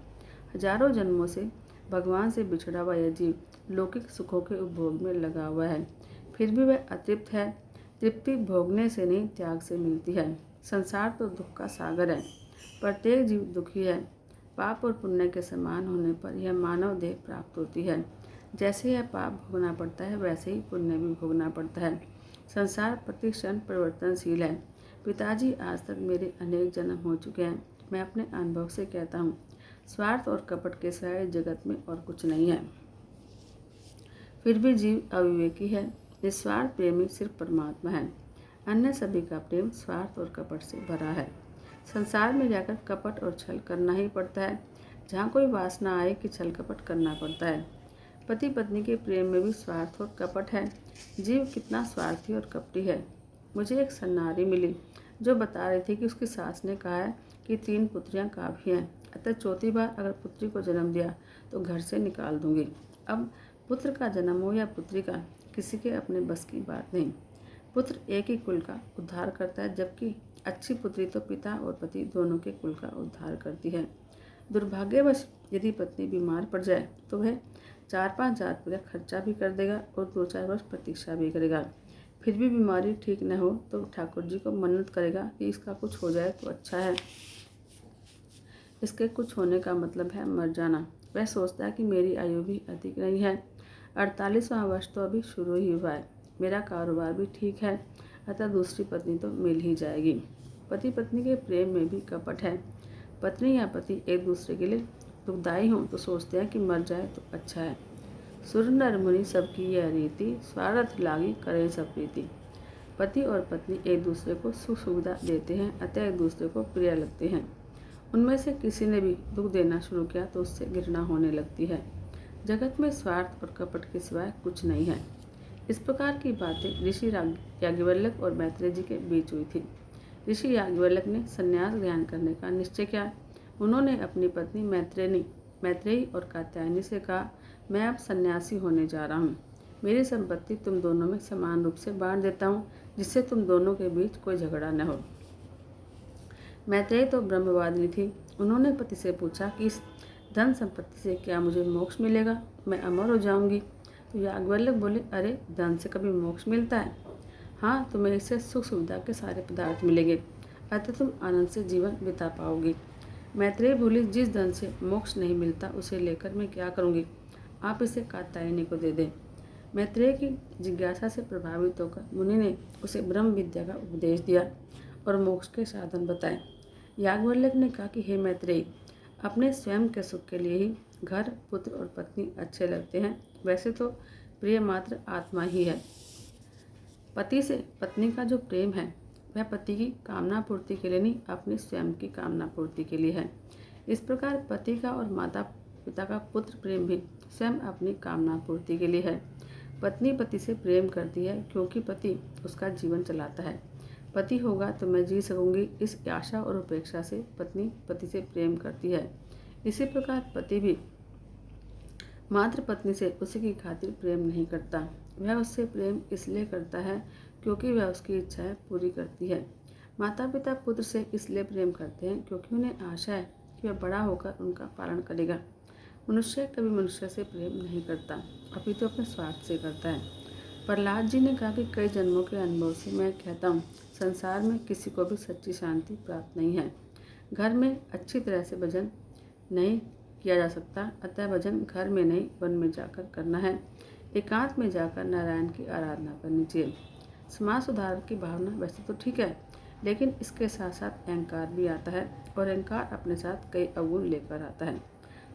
हजारों जन्मों से भगवान से बिछड़ा हुआ यह जीव लौकिक सुखों के उपभोग में लगा हुआ है, फिर भी वह अतृप्त है। तृप्ति भोगने से नहीं, त्याग से मिलती है। संसार तो दुख का सागर है, प्रत्येक जीव दुखी है। पाप और पुण्य के समान होने पर यह मानव देह प्राप्त होती है। जैसे यह पाप भोगना पड़ता है, वैसे ही पुण्य भी भोगना पड़ता है। संसार प्रति क्षण परिवर्तनशील है। पिताजी, आज तक मेरे अनेक जन्म हो चुके हैं। मैं अपने अनुभव से कहता हूँ, स्वार्थ और कपट के सिवाय जगत में और कुछ नहीं है। फिर भी जीव अविवेकी है। निस्वार्थ प्रेमी सिर्फ परमात्मा है। अन्य सभी का प्रेम स्वार्थ और कपट से भरा है। संसार में जाकर कपट और छल करना ही पड़ता है। जहाँ कोई वासना आए कि छल कपट करना पड़ता है। पति पत्नी के प्रेम में भी स्वार्थ और कपट है। जीव कितना स्वार्थी और कपटी है। मुझे एक सन्नारी मिली जो बता रही थी कि उसकी सास ने कहा है कि 3 पुत्रियां काफ़ी हैं, अतः चौथी बार अगर पुत्री को जन्म दिया तो घर से निकाल दूंगी। अब पुत्र का जन्म हो या पुत्री का, किसी के अपने बस की बात नहीं। पुत्र एक ही कुल का उद्धार करता है, जबकि अच्छी पुत्री तो पिता और पति दोनों के कुल का उद्धार करती है। दुर्भाग्यवश यदि पत्नी बीमार पड़ जाए तो वह 4-5 हज़ार रुपये का खर्चा भी कर देगा और 2-4 वर्ष प्रतीक्षा भी करेगा। फिर भी बीमारी ठीक न हो तो ठाकुर जी को मन्नत करेगा कि इसका कुछ हो जाए तो अच्छा है। इसके कुछ होने का मतलब है मर जाना। वह सोचता है कि मेरी आयु भी अधिक नहीं है, 48वां वर्ष तो अभी शुरू ही हुआ है। मेरा कारोबार भी ठीक है, अतः दूसरी पत्नी तो मिल ही जाएगी। पति पत्नी के प्रेम में भी कपट है। पत्नी या पति एक दूसरे के लिए दुखदायी हों तो सोचते हैं कि मर जाए तो अच्छा है। सुर नर मुनि सबकी यह रीति, स्वार्थ लागी करे सब प्रीति। पति और पत्नी एक दूसरे को सुख सुविधा देते हैं, अतः एक दूसरे को प्रिय लगते हैं। उनमें से किसी ने भी दुख देना शुरू किया तो उससे घृणा होने लगती है। जगत में स्वार्थ और कपट के सिवाय कुछ नहीं है। इस प्रकार की बातें ऋषि याज्ञवल्क्य और मैत्रेय जी के बीच हुई थी। ऋषि याज्ञवल्क्य ने संन्यास ग्रहण करने का निश्चय किया। उन्होंने अपनी पत्नी मैत्रेयी और कात्यायनी से कहा, मैं अब सन्यासी होने जा रहा हूँ। मेरी संपत्ति तुम दोनों में समान रूप से बांट देता हूँ, जिससे तुम दोनों के बीच कोई झगड़ा न हो। मैत्रेयी तो ब्रह्मवादिनी थी। उन्होंने पति से पूछा कि इस धन संपत्ति से क्या मुझे मोक्ष मिलेगा, मैं अमर हो जाऊंगी। तो याज्ञवल्क्य बोले, अरे धन से कभी मोक्ष मिलता है? हाँ, तुम्हें इससे सुख सुविधा के सारे पदार्थ मिलेंगे, अतः तुम आनंद से जीवन बिता पाओगी। मैत्रेयी बोली, जिस धन से मोक्ष नहीं मिलता उसे लेकर मैं क्या करूँगी, आप इसे कात्यायनी को दे दें। मैत्रेयी की जिज्ञासा से प्रभावित होकर मुनि ने उसे ब्रह्म विद्या का उपदेश दिया और मोक्ष के साधन बताए। याज्ञवल्क्य ने कहा कि हे मैत्रेयी, अपने स्वयं के सुख के लिए ही घर, पुत्र और पत्नी अच्छे लगते हैं। वैसे तो प्रिय मात्र आत्मा ही है। पति से पत्नी का जो प्रेम है वह पति की कामना पूर्ति के लिए नहीं, अपनी स्वयं की कामना पूर्ति के लिए है। इस प्रकार पति का और माता पिता का पुत्र प्रेम भी स्वयं अपनी कामना पूर्ति के लिए है। पत्नी पति से प्रेम करती है क्योंकि पति उसका जीवन चलाता है। पति होगा तो मैं जी सकूंगी, इस आशा और उपेक्षा से पत्नी पति से प्रेम करती है। इसी प्रकार पति भी मात्र पत्नी से उसी की खातिर प्रेम नहीं करता। वह उससे प्रेम इसलिए करता है क्योंकि वह उसकी इच्छाएं पूरी करती है। माता पिता पुत्र से इसलिए प्रेम करते हैं क्योंकि उन्हें आशा है कि वह बड़ा होकर उनका पालन करेगा। मनुष्य कभी मनुष्य से प्रेम नहीं करता, अपितु अपने स्वार्थ से करता है। प्रहलाद जी ने कहा कि कई जन्मों के अनुभव से मैं कहता हूँ, संसार में किसी को भी सच्ची शांति प्राप्त नहीं है। घर में अच्छी तरह से भजन नहीं किया जा सकता, अतः भजन घर में नहीं वन में जाकर करना है। एकांत में जाकर नारायण की आराधना करनी चाहिए। समाज सुधार की भावना वैसे तो ठीक है, लेकिन इसके साथ साथ अहंकार भी आता है और अहंकार अपने साथ कई अवगुण लेकर आता है।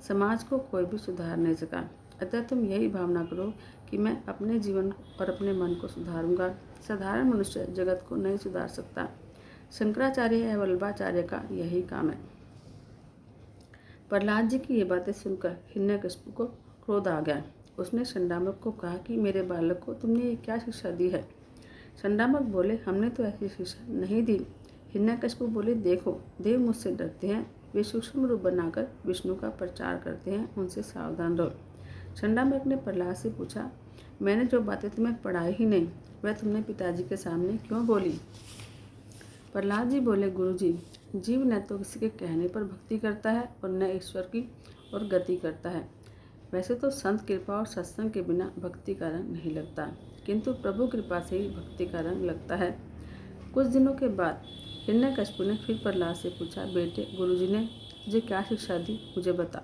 समाज को कोई भी सुधार नहीं सका, अतः तुम यही भावना करो कि मैं अपने जीवन और अपने मन को सुधारूंगा। साधारण मनुष्य जगत को नहीं सुधार सकता। शंकराचार्य या वल्लभाचार्य का यही काम है। प्रहलाद जी की ये बातें सुनकर हिरण्यकशिपु को क्रोध आ गया। उसने शंडामक को कहा कि मेरे बालक को तुमने ये क्या शिक्षा दी है। शंडामक बोले, हमने तो ऐसी शिक्षा नहीं दी। हिरण्यकशिपु बोले, देखो देव मुझसे डरते हैं, वे सूक्ष्म रूप बनाकर विष्णु का प्रचार करते हैं, उनसे सावधान रहो। शंडामक ने प्रहलाद से पूछा, मैंने जो बातें तुम्हें पढ़ाई ही नहीं, वह तुमने पिताजी के सामने क्यों बोली। प्रहलाद जी बोले, गुरुजी, जीव न तो किसी के कहने पर भक्ति करता है और न ईश्वर की और गति करता है। वैसे तो संत कृपा और सत्संग के बिना भक्ति का रंग नहीं लगता, किंतु प्रभु कृपा से ही भक्ति का रंग लगता है। कुछ दिनों के बाद हिरण्यकशिपु ने फिर प्रहलाद से पूछा, बेटे गुरुजी ने तुझे क्या शिक्षा दी, मुझे बता।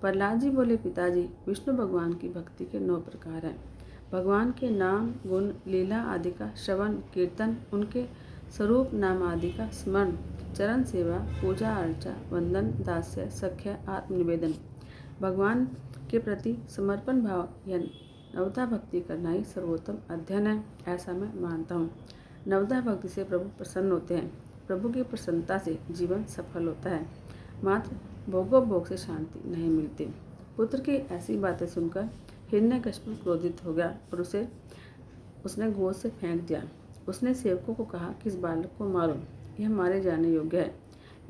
प्रहलाद जी बोले, पिताजी, विष्णु भगवान की भक्ति के 9 प्रकार हैं। भगवान के नाम गुण लीला आदि का श्रवण कीर्तन, उनके स्वरूप नाम आदि का स्मरण, चरण सेवा, पूजा अर्चा, वंदन, दास्य, सख्य, आत्मनिवेदन, भगवान के प्रति समर्पण भाव या नवधा भक्ति करना ही सर्वोत्तम अध्ययन है, ऐसा मैं मानता हूँ। नवधा भक्ति से प्रभु प्रसन्न होते हैं। प्रभु की प्रसन्नता से जीवन सफल होता है, मात्र भोगोपभोग से शांति नहीं मिलती। पुत्र की ऐसी बातें सुनकर हिरण्यकशिपु क्रोधित हो गया और उसने गोद से फेंक दिया। उसने सेवकों को कहा कि इस बालक को मारो, यह मारे जाने योग्य है,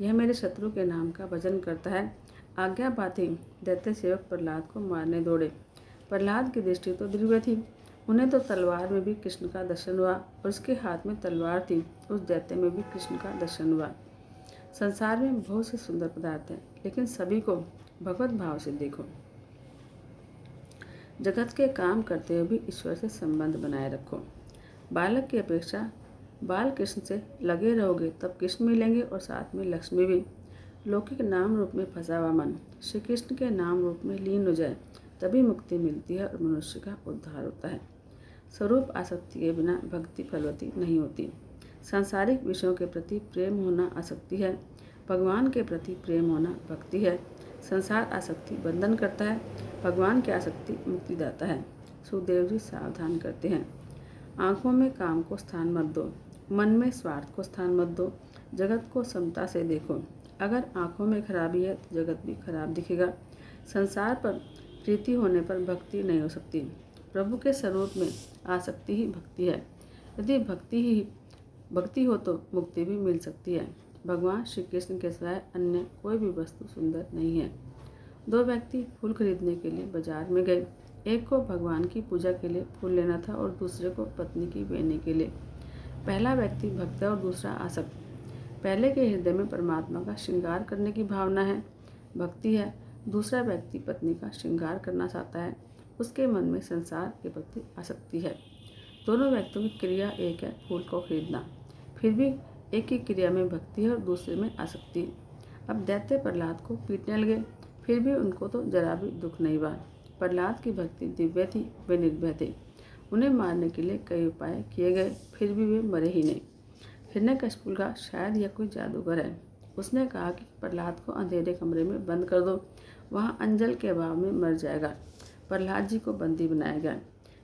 यह मेरे शत्रु के नाम का भजन करता है। आज्ञा पाते ही दैत्य सेवक प्रहलाद को मारने दौड़े। प्रहलाद की दृष्टि तो दिव्य थी, उन्हें तो तलवार में भी कृष्ण का दर्शन हुआ और उसके हाथ में तलवार थी, उस दैत्य में भी कृष्ण का दर्शन हुआ। संसार में बहुत से सुंदर पदार्थ हैं, लेकिन सभी को भगवत भाव से देखो। जगत के काम करते हुए भी ईश्वर से संबंध बनाए रखो। बालक की अपेक्षा बाल कृष्ण से लगे रहोगे तब कृष्ण मिलेंगे और साथ में लक्ष्मी भी। लौकिक नाम रूप में फंसा हुआ मन श्री कृष्ण के नाम रूप में लीन हो जाए, तभी मुक्ति मिलती है और मनुष्य का उद्धार होता है। स्वरूप आसक्ति के बिना भक्ति फलवती नहीं होती। सांसारिक विषयों के प्रति प्रेम होना आसक्ति है, भगवान के प्रति प्रेम होना भक्ति है। संसार आसक्ति बंधन करता है, भगवान की आसक्ति मुक्तिदाता है। सुखदेव जी सावधान करते हैं, आँखों में काम को स्थान मत दो, मन में स्वार्थ को स्थान मत दो, जगत को समता से देखो। अगर आँखों में खराबी है तो जगत भी खराब दिखेगा। संसार पर प्रीति होने पर भक्ति नहीं हो सकती। प्रभु के स्वरूप में आसक्ति ही भक्ति है। यदि भक्ति हो तो मुक्ति भी मिल सकती है। भगवान श्री कृष्ण के सिवाय अन्य कोई भी वस्तु सुंदर नहीं है। 2 व्यक्ति फूल खरीदने के लिए बाजार में गए। एक को भगवान की पूजा के लिए फूल लेना था और दूसरे को पत्नी की बेनी के लिए। पहला व्यक्ति भक्त है और दूसरा आसक्त। पहले के हृदय में परमात्मा का श्रृंगार करने की भावना है, भक्ति है। दूसरा व्यक्ति पत्नी का श्रृंगार करना चाहता है, उसके मन में संसार के प्रति आसक्ति है। दोनों व्यक्तियों की क्रिया एक है, फूल को खरीदना। फिर भी एक की क्रिया में भक्ति है और दूसरे में आसक्ति। अब दैत्य प्रहलाद को पीटने लगे, फिर भी उनको तो जरा भी दुख नहीं हुआ। प्रहलाद की भक्ति दिव्य थी, वे निर्भय थे। उन्हें मारने के लिए कई उपाय किए गए, फिर भी वे मरे ही नहीं। हिरण्यकशिपु का शायद यह कोई जादूगर है। उसने कहा कि प्रहलाद को अंधेरे कमरे में बंद कर दो, वहाँ अंजल के अभाव में मर जाएगा। प्रहलाद जी को बंदी बनाया गया,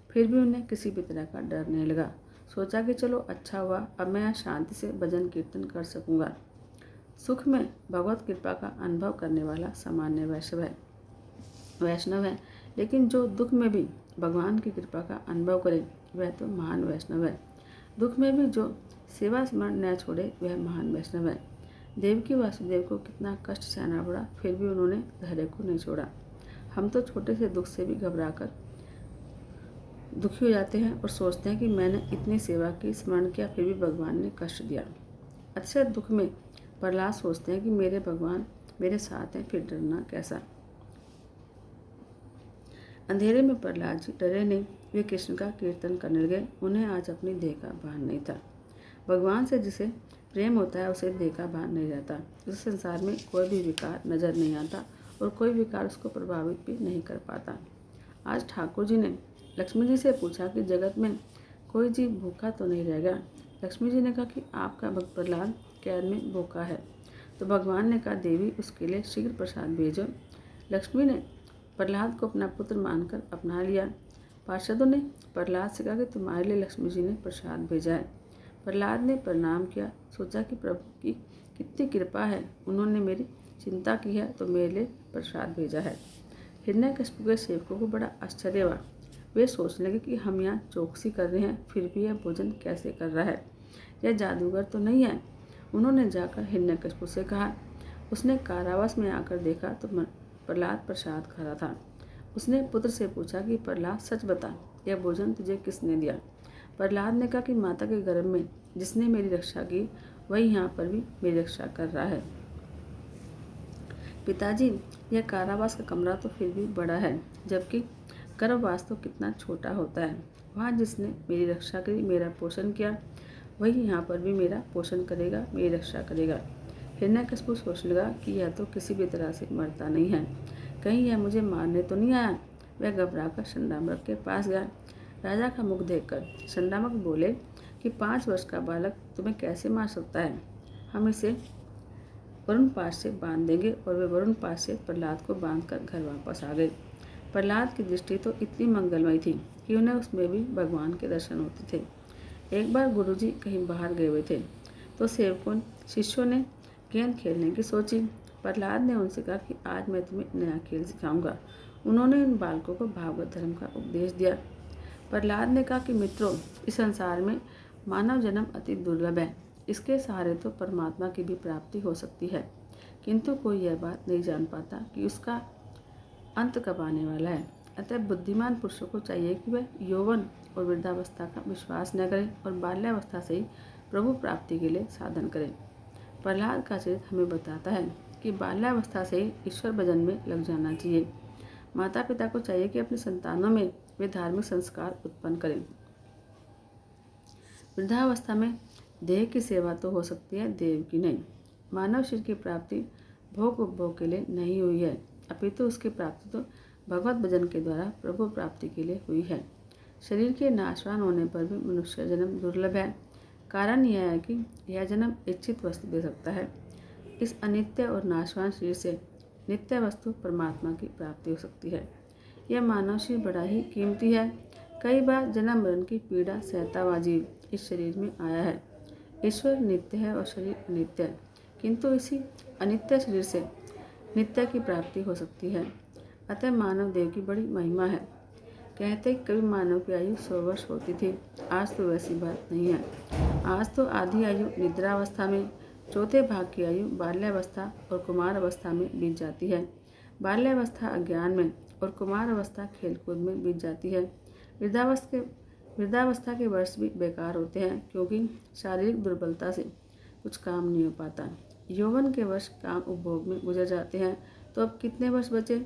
फिर भी उन्हें किसी भी तरह का डर नहीं लगा। सोचा कि चलो अच्छा हुआ, अब मैं यहाँ शांति से भजन कीर्तन कर सकूँगा। सुख में भगवत कृपा का अनुभव करने वाला सामान्य वैष्णव है, लेकिन जो दुख में भी भगवान की कृपा का अनुभव करे वह तो महान वैष्णव है। दुख में भी जो सेवा स्मरण न छोड़े वह महान वैष्णव है। देवकी वासुदेव को कितना कष्ट सहना पड़ा, फिर भी उन्होंने धैर्य को नहीं छोड़ा। हम तो छोटे से दुख से भी घबराकर दुखी हो जाते हैं और सोचते हैं कि मैंने इतनी सेवा की, स्मरण किया, फिर भी भगवान ने कष्ट दिया। अच्छे दुख में प्रहलाद सोचते हैं कि मेरे भगवान मेरे साथ हैं, फिर डरना कैसा। अंधेरे में प्रहलाद जी डरे नहीं, वे कृष्ण का कीर्तन करने लगे। उन्हें आज अपनी देह का भान नहीं था। भगवान से जिसे प्रेम होता है उसे देह का भान नहीं रहता। इस संसार में कोई भी विकार नजर नहीं आता और कोई विकार उसको प्रभावित भी नहीं कर पाता। आज ठाकुर जी ने लक्ष्मी जी से पूछा कि जगत में कोई जीव भूखा तो नहीं रहेगा। लक्ष्मी जी ने कहा कि आपका भक्त प्रहलाद कैद में भूखा है। तो भगवान ने कहा, देवी उसके लिए शीघ्र प्रसाद भेजो। लक्ष्मी ने प्रहलाद को अपना पुत्र मानकर अपना लिया। पार्षदों ने प्रहलाद से कहा कि तुम्हारे लिए लक्ष्मी जी ने प्रसाद भेजा है। प्रहलाद ने प्रणाम किया, सोचा कि प्रभु की कितनी कृपा है, उन्होंने मेरी चिंता की है तो मेरे लिए प्रसाद भेजा है। हिरण्यकशिपु के सेवकों को बड़ा आश्चर्य हुआ। वे सोचने लगे कि हम यहाँ चौकसी कर रहे हैं, फिर भी यह भोजन कैसे कर रहा है, यह जादूगर तो नहीं है। उन्होंने जाकर हिरण्यकशिपु से कहा। उसने कारावास में आकर देखा तो प्रहलाद प्रसाद खा रहा था। उसने पुत्र से पूछा कि प्रहलाद सच बता, यह भोजन तुझे किसने दिया। प्रहलाद ने कहा कि माता के गर्भ में जिसने मेरी रक्षा की वही यहाँ पर भी मेरी रक्षा कर रहा है। पिताजी, यह कारावास का कमरा तो फिर भी बड़ा है, जबकि गर्भवास तो कितना छोटा होता है। वहाँ जिसने मेरी रक्षा करी, मेरा पोषण किया, वही यहाँ पर भी मेरा पोषण करेगा, मेरी रक्षा करेगा। हिरण्यकशिपु सोचने लगा कि यह तो किसी भी तरह से मरता नहीं है, कहीं यह मुझे मारने तो नहीं आया। वह घबराकर शंडामक के पास गया। राजा का मुख देखकर शंडामक बोले कि 5 वर्ष का बालक तुम्हें कैसे मार सकता है। हम इसे वरुण पास से बांध देंगे। और वे वरुण पास से प्रहलाद को बांधकर घर वापस आ गए। प्रहलाद की दृष्टि तो इतनी मंगलमयी थी कि उन्हें उसमें भी भगवान के दर्शन होते थे। एक बार गुरुजी कहीं बाहर गए हुए थे तो सेवकों शिष्यों ने गेंद खेलने की सोची। प्रहलाद ने उनसे कहा कि आज मैं तुम्हें नया खेल सिखाऊंगा। उन्होंने उन बालकों को भागवत धर्म का उपदेश दिया। प्रहलाद ने कहा कि मित्रों, इस संसार में मानव जन्म अति दुर्लभ है। इसके सहारे तो परमात्मा की भी प्राप्ति हो सकती है, किंतु कोई यह बात नहीं जान पाता कि उसका अंत कब आने वाला है। अतः बुद्धिमान पुरुषों को चाहिए कि वह यौवन और वृद्धावस्था का विश्वास न करें और बाल्यावस्था से ही प्रभु प्राप्ति के लिए साधन करें। प्रहलाद का चरित्र हमें बताता है कि बाल्यावस्था से ही ईश्वर भजन में लग जाना चाहिए। माता पिता को चाहिए कि अपने संतानों में वे धार्मिक संस्कार उत्पन्न करें। वृद्धावस्था में देह की सेवा तो हो सकती है, देव की नहीं। मानव शरीर की प्राप्ति भोग उपभोग के लिए नहीं हुई है, अपितु उसकी प्राप्ति तो भगवत भजन के द्वारा प्रभु प्राप्ति के लिए हुई है। शरीर के नाशवान होने पर भी मनुष्य जन्म दुर्लभ है। कारण यह है कि यह जन्म इच्छित वस्तु दे सकता है। इस अनित्य और नाशवान शरीर से नित्य वस्तु परमात्मा की प्राप्ति हो सकती है। यह मानव शरीर बड़ा ही कीमती है। कई बार जन्म मरण की पीड़ा सहता हुआ जीव इस शरीर में आया है। ईश्वर नित्य है और शरीर अनित्य है, किंतु इसी अनित्य शरीर से नित्य की प्राप्ति हो सकती है। अतः मानव देव की बड़ी महिमा है। कहते कभी मानव की आयु 100 वर्ष होती थी, आज तो वैसी बात नहीं है। आज तो आधी आयु निद्रावस्था में, चौथे भाग की आयु बाल्यावस्था और कुमार अवस्था में बीत जाती है। बाल्यावस्था अज्ञान में और कुमार अवस्था खेलकूद में बीत जाती है। वृद्धावस्था के वर्ष भी बेकार होते हैं, क्योंकि शारीरिक दुर्बलता से कुछ काम नहीं हो पाता। यौवन के वर्ष काम उपभोग में गुजर जाते हैं, तो अब कितने वर्ष बचे।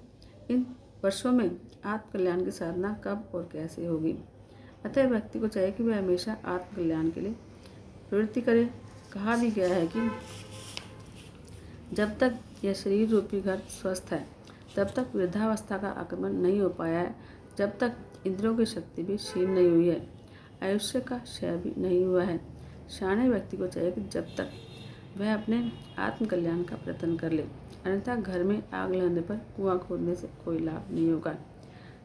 इन वर्षों में आत्मकल्याण की साधना कब और कैसे होगी। अतः व्यक्ति को चाहिए कि वह हमेशा आत्मकल्याण के लिए प्रवृत्ति करे। कहा भी गया है कि जब तक यह शरीर रूपी घर स्वस्थ है, तब तक वृद्धावस्था का आक्रमण नहीं हो पाया है। जब तक इंद्रियों की शक्ति भी क्षीण नहीं हुई है, आयुष्य का क्षय भी नहीं हुआ है। शाणे व्यक्ति को चाहिए कि जब तक वह अपने आत्मकल्याण का प्रयत्न कर ले, अन्यथा घर में आग लगने पर कुआं खोदने से कोई लाभ नहीं होगा।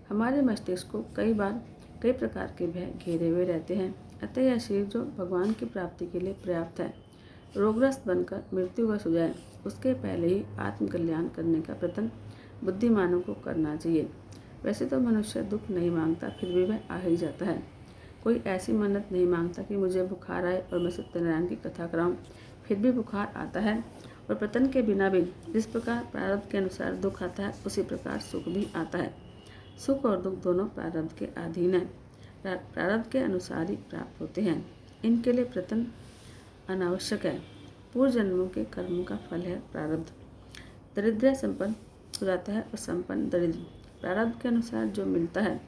हमारे मस्तिष्क को कई प्रकार के भय घेरे हुए रहते हैं। अतः यह शरीर जो भगवान की प्राप्ति के लिए पर्याप्त है, रोगग्रस्त बनकर मृत्युवश हो जाए, उसके पहले ही आत्मकल्याण करने का प्रयत्न बुद्धिमानों को करना चाहिए। वैसे तो मनुष्य दुख नहीं मांगता, फिर भी वह आ ही जाता है। कोई ऐसी मन्नत नहीं मांगता कि मुझे बुखार आए और मैं सत्यनारायण की कथा कराऊं, फिर भी बुखार आता है। और प्रयत्न के बिना भी जिस प्रकार प्रारब्ध के अनुसार दुख आता है, उसी प्रकार सुख भी आता है। सुख और दुख दोनों प्रारब्ध के अधीन है, प्रारब्ध के अनुसार ही प्राप्त होते हैं। इनके लिए प्रयत्न अनावश्यक है। पूर्व जन्मों के कर्मों का फल है प्रारब्ध। दरिद्र संपन्न हो जाता है और संपन्न दरिद्र। प्रारब्ध के अनुसार जो मिलता है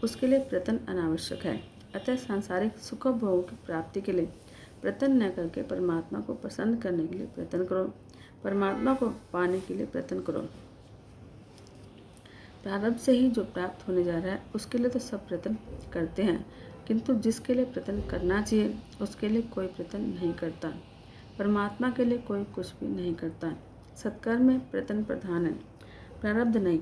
उसके लिए प्रयत्न अनावश्यक है। अतः सांसारिक सुख भोगों की प्राप्ति के लिए प्रयत्न न करके परमात्मा को प्रसन्न करने के लिए प्रयत्न करो, परमात्मा को पाने के लिए प्रयत्न करो। प्रारब्ध से ही जो प्राप्त होने जा रहा है उसके लिए तो सब प्रयत्न करते हैं, किंतु जिसके लिए प्रयत्न करना चाहिए उसके लिए कोई प्रयत्न नहीं करता। परमात्मा के लिए कोई कुछ भी नहीं करता। सत्कर्म में प्रयत्न प्रधान है, प्रारब्ध नहीं।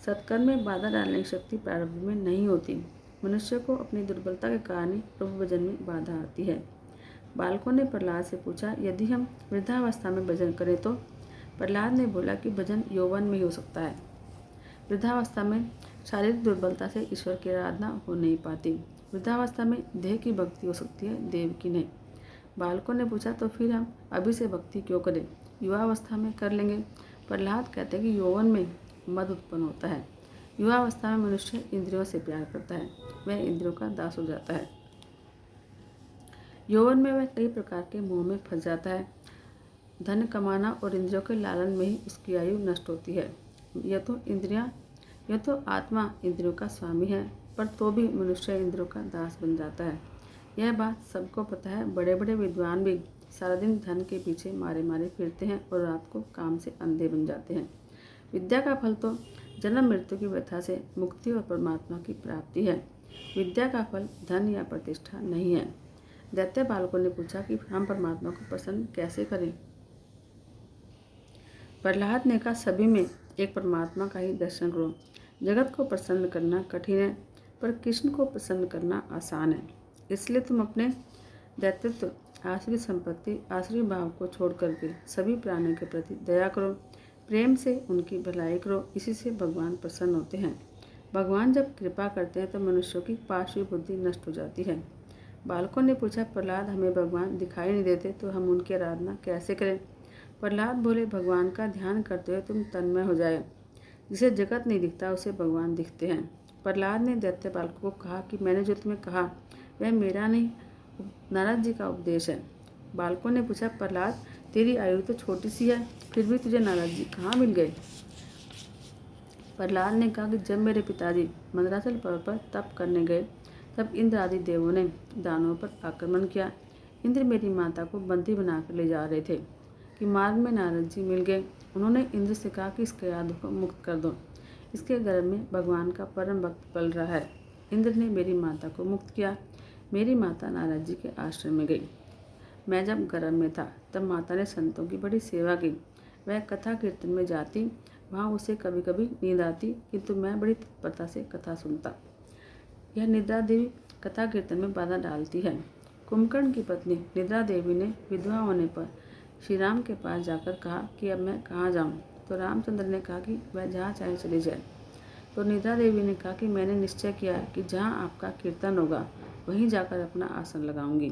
सत्कर्म में बाधा डालने की शक्ति प्रारब्ध में नहीं होती। मनुष्य को अपनी दुर्बलता के कारण ही प्रभु भजन में बाधा आती है। बालकों ने प्रहलाद से पूछा, यदि हम वृद्धावस्था में भजन करें तो? प्रहलाद ने बोला कि भजन यौवन में ही हो सकता है। वृद्धावस्था में शारीरिक दुर्बलता से ईश्वर की आराधना हो नहीं पाती। वृद्धावस्था में देह की भक्ति हो सकती है, देव की नहीं। बालकों ने पूछा, तो फिर हम अभी से भक्ति क्यों करें, युवावस्था में कर लेंगे। प्रहलाद कहते हैं कि यौवन में मद उत्पन्न होता है। युवावस्था में मनुष्य इंद्रियों से प्यार करता है, वह इंद्रियों का दास हो जाता है। यौवन में वह कई प्रकार के मोह में फंस जाता है। धन कमाना और इंद्रियों के लालन में ही उसकी आयु नष्ट होती है। यह तो आत्मा इंद्रियों का स्वामी है, पर तो भी मनुष्य इंद्रियों का दास बन जाता है। यह बात सबको पता है। बड़े बड़े विद्वान भी सारा दिन धन के पीछे मारे मारे फिरते हैं और रात को काम से अंधे बन जाते हैं। विद्या का फल तो जन्म मृत्यु की व्यथा से मुक्ति और परमात्मा की प्राप्ति है। विद्या का फल धन या प्रतिष्ठा नहीं है। दैत्य बालकों ने पूछा कि हम परमात्मा को प्रसन्न कैसे करें। प्रहलाद ने कहा, सभी में एक परमात्मा का ही दर्शन करो। जगत को प्रसन्न करना कठिन है, पर कृष्ण को प्रसन्न करना आसान है। इसलिए तुम अपने दैत्यत्व, आश्रित संपत्ति, आश्रित भाव को छोड़ करके सभी प्राणियों के प्रति दया करो, प्रेम से उनकी भलाई करो। इसी से भगवान प्रसन्न होते हैं। भगवान जब कृपा करते हैं तो मनुष्यों की पार्श्वी बुद्धि नष्ट हो जाती है। बालकों ने पूछा, प्रहलाद हमें भगवान दिखाई नहीं देते तो हम उनकी आराधना कैसे करें? प्रहलाद बोले, भगवान का ध्यान करते हुए तुम तन्मय हो जाए। जिसे जगत नहीं दिखता उसे भगवान दिखते हैं। प्रहलाद ने दैत्य बालकों को कहा कि मैंने जो तुम्हें कहा वह मेरा नहीं, नारद जी का उपदेश है। बालकों ने पूछा, प्रहलाद तेरी आयु तो छोटी सी है, फिर भी तुझे नारद जी कहाँ मिल गए? प्रहलाद ने कहा कि जब मेरे पिताजी मंदराचल पर्वत पर तप करने गए तब इंद्र आदि देवों ने दानवों पर आक्रमण किया। इंद्र मेरी माता को बंदी बनाकर ले जा रहे थे कि मार्ग में नारद जी मिल गए। उन्होंने इंद्र से कहा कि इसके याद को मुक्त कर दो, इसके गर्भ में भगवान का परम भक्त पल रहा है। इंद्र ने मेरी माता को मुक्त किया। मेरी माता नारद जी के आश्रम में गई। मैं जब गर्भ में था तब माता ने संतों की बड़ी सेवा की। वह कथा कीर्तन में जाती, वहाँ उसे कभी कभी नींद आती, किंतु मैं बड़ी तत्परता से कथा सुनता। यह निद्रा देवी कथा कीर्तन में बाधा डालती है। कुंभकर्ण की पत्नी निद्रा देवी ने विधवा होने पर श्री राम के पास जाकर कहा कि अब मैं कहाँ जाऊँ? तो रामचंद्र ने कहा कि वह जहाँ चाहे चली जाए। तो निद्रा देवी ने कहा कि मैंने निश्चय किया है कि जहाँ आपका कीर्तन होगा वहीं जाकर अपना आसन लगाऊंगी।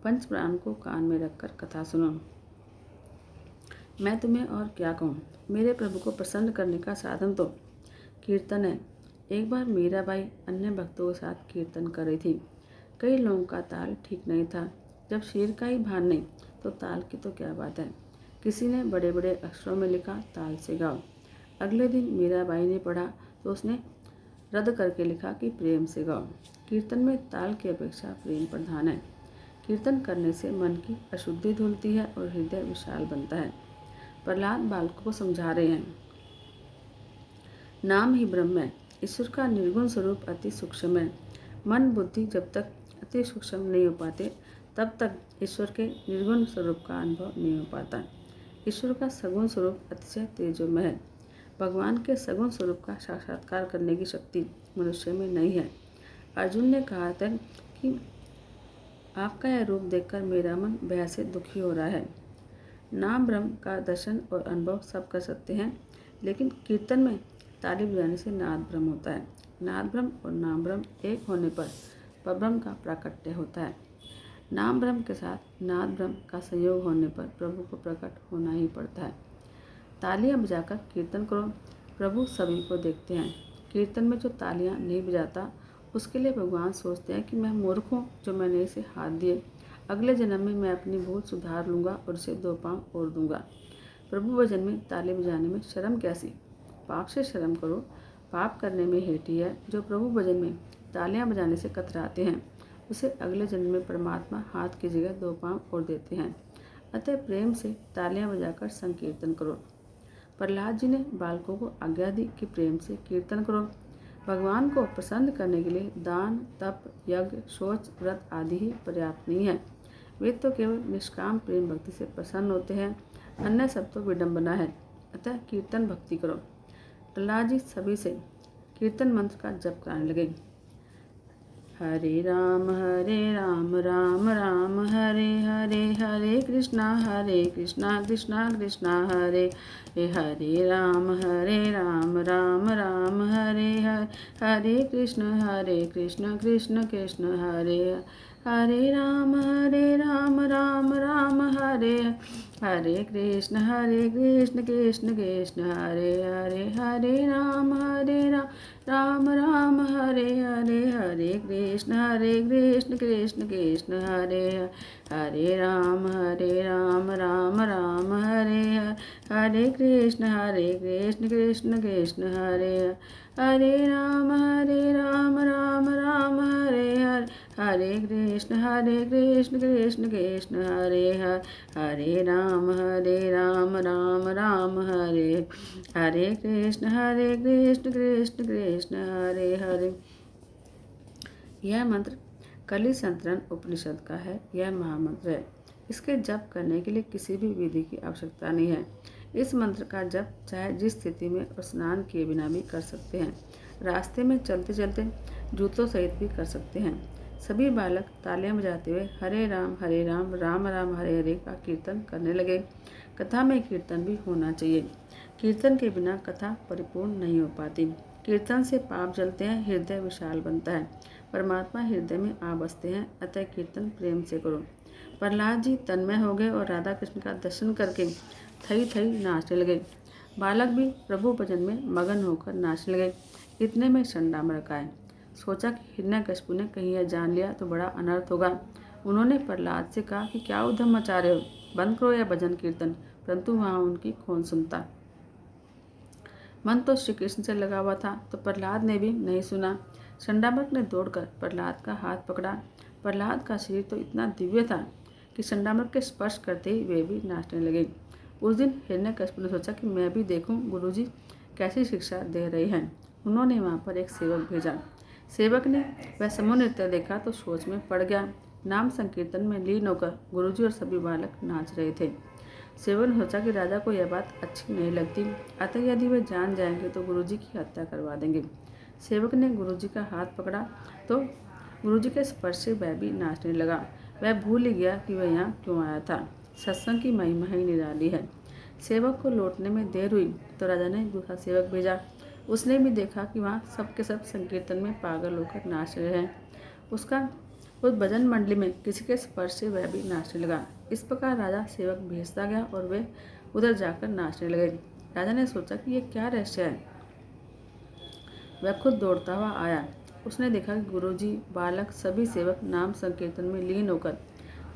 पंच प्राण को कान में रखकर कथा सुनो। मैं तुम्हें और क्या कहूँ, मेरे प्रभु को प्रसन्न करने का साधन तो कीर्तन है। एक बार मीराबाई अन्य भक्तों के साथ कीर्तन कर रही थी। कई लोगों का ताल ठीक नहीं था। जब शेर का ही भान नहीं तो ताल की तो क्या बात है। किसी ने बड़े बड़े अक्षरों में लिखा, ताल से गाओ। अगले दिन मीराबाई ने पढ़ा तो उसने रद्द करके लिखा कि प्रेम से गाओ। कीर्तन में ताल की अपेक्षा प्रेम प्रधान है। कीर्तन करने से मन की अशुद्धि धुलती है और हृदय विशाल बनता है। प्रहलाद बालकों को समझा रहे हैं, नाम ही ब्रह्म है। ईश्वर का निर्गुण स्वरूप अति सूक्ष्म है। मन बुद्धि जब तक अति सूक्ष्म नहीं हो पाते तब तक ईश्वर के निर्गुण स्वरूप का अनुभव नहीं हो पाता। ईश्वर का सगुण स्वरूप अतिशय तेजोमय है। भगवान के सगुण स्वरूप का साक्षात्कार करने की शक्ति मनुष्य में नहीं है। अर्जुन ने कहा था कि आपका यह रूप देखकर मेरा मन भय से दुखी हो रहा है। नाम ब्रह्म का दर्शन और अनुभव सब कर सकते हैं, लेकिन कीर्तन में ताली बजाने से नाद ब्रह्म होता है। नाद ब्रह्म और नाम ब्रह्म एक होने पर परब्रह्म का प्राकट्य होता है। नाम ब्रह्म के साथ नाद ब्रह्म का संयोग होने पर प्रभु को प्रकट होना ही पड़ता है। तालियां बजाकर कीर्तन करो, प्रभु सभी को देखते हैं। कीर्तन में जो तालियां नहीं बजाता उसके लिए भगवान सोचते हैं कि मैं मूर्ख हूँ जो मैंने इसे हाथ दिए। अगले जन्म में मैं अपनी भूल सुधार लूँगा और इसे 2 पाँव और दूंगा। प्रभु भजन में ताली बजाने में शर्म कैसी? पाप से शर्म करो। पाप करने में हेठी है जो प्रभु भजन में तालियां बजाने से कतराते हैं, उसे अगले जन्म में परमात्मा हाथ की जगह 2 पाँव और देते हैं। अतः प्रेम से तालियां बजाकर संकीर्तन करो। प्रहलाद जी ने बालकों को आज्ञा दी कि प्रेम से कीर्तन करो। भगवान को प्रसन्न करने के लिए दान, तप, यज्ञ, शौच, व्रत आदि ही पर्याप्त नहीं है। वे तो केवल निष्काम प्रेम भक्ति से प्रसन्न होते हैं, अन्य सब तो विडंबना है। अतः कीर्तन भक्ति करो। प्रहलाद जी सभी से कीर्तन मंत्र का जप कराने लगे। हरे राम राम राम हरे हरे, हरे कृष्णा कृष्णा कृष्णा हरे हरे राम राम राम हरे हरे, हरे कृष्ण कृष्ण कृष्ण हरे हरे राम राम हरे हरे कृष्ण कृष्ण कृष्ण हरे हरे, हरे राम राम हरे हरे, हरे कृष्ण कृष्ण कृष्ण हरे हरे राम राम हरे हरे कृष्ण कृष्ण कृष्ण हरे हरे राम राम हरे हरे कृष्ण कृष्ण कृष्ण हरे हरे राम राम हरे हरे कृष्ण कृष्ण कृष्ण हरे हरे। यह मंत्र कली संतरण उपनिषद का है। यह महामंत्र है। इसके जप करने के लिए किसी भी विधि की आवश्यकता नहीं है। इस मंत्र का जप चाहे जिस स्थिति में और स्नान किए बिना भी कर सकते हैं। रास्ते में चलते चलते जूतों सहित भी कर सकते हैं। सभी बालक तालियां बजाते हुए हरे राम राम हरे हरे का कीर्तन करने लगे। कथा में कीर्तन भी होना चाहिए। कीर्तन के बिना कथा परिपूर्ण नहीं हो पाती। कीर्तन से पाप जलते हैं, हृदय विशाल बनता है, परमात्मा हृदय में आ बसते हैं। अतः कीर्तन प्रेम से करो। प्रहलाद जी तन्मय हो गए और राधा कृष्ण का दर्शन करके थई थई नाचने लगे। बालक भी प्रभु भजन में मगन होकर नाचने लगे। इतने में चंडामर्क आए। सोचा कि हिरण्यकशिपु ने कहीं यह जान लिया तो बड़ा अनर्थ होगा। उन्होंने प्रहलाद से कहा कि क्या उद्यम मचा रहे हो, बंद करो यह भजन कीर्तन। परंतु वहाँ उनकी कौन सुनता। मन तो श्री कृष्ण से लगा हुआ था, तो प्रहलाद ने भी नहीं सुना। चंडामर्क ने दौड़कर प्रहलाद का हाथ पकड़ा। प्रहलाद का शरीर तो इतना दिव्य था कि चंडामर्क के स्पर्श करते ही वे भी नाचने लगे। उस दिन हिरण्यकशिपु ने सोचा कि मैं भी देखूं गुरुजी कैसी शिक्षा दे रहे हैं। उन्होंने वहाँ पर एक सेवक भेजा। सेवक ने वह समूह नृत्य देखा तो सोच में पड़ गया। नाम संकीर्तन में लीन होकर गुरुजी और सभी बालक नाच रहे थे। सेवक ने सोचा कि राजा को यह बात अच्छी नहीं लगती, अतः यदि वे जान जाएंगे तो गुरुजी की हत्या करवा देंगे। सेवक ने गुरुजी का हाथ पकड़ा तो गुरुजी के स्पर्श से वह भी नाचने लगा। वह भूल ही गया कि वह यहाँ क्यों आया था। सत्संग की महिमा ही निराली है। सेवक को लौटने में देर हुई तो राजा ने दूसरा सेवक भेजा। उसने भी देखा कि वहाँ सबके सब संकीर्तन में पागल होकर नाच रहे हैं। उस भजन मंडली में किसी के स्पर्श से वह भी नाचने लगा। इस प्रकार राजा सेवक भेजता गया और वे उधर जाकर नाचने लगे। राजा ने सोचा कि ये क्या रहस्य है। वह खुद दौड़ता हुआ आया। उसने देखा कि गुरुजी, बालक, सभी सेवक नाम संकीर्तन में लीन होकर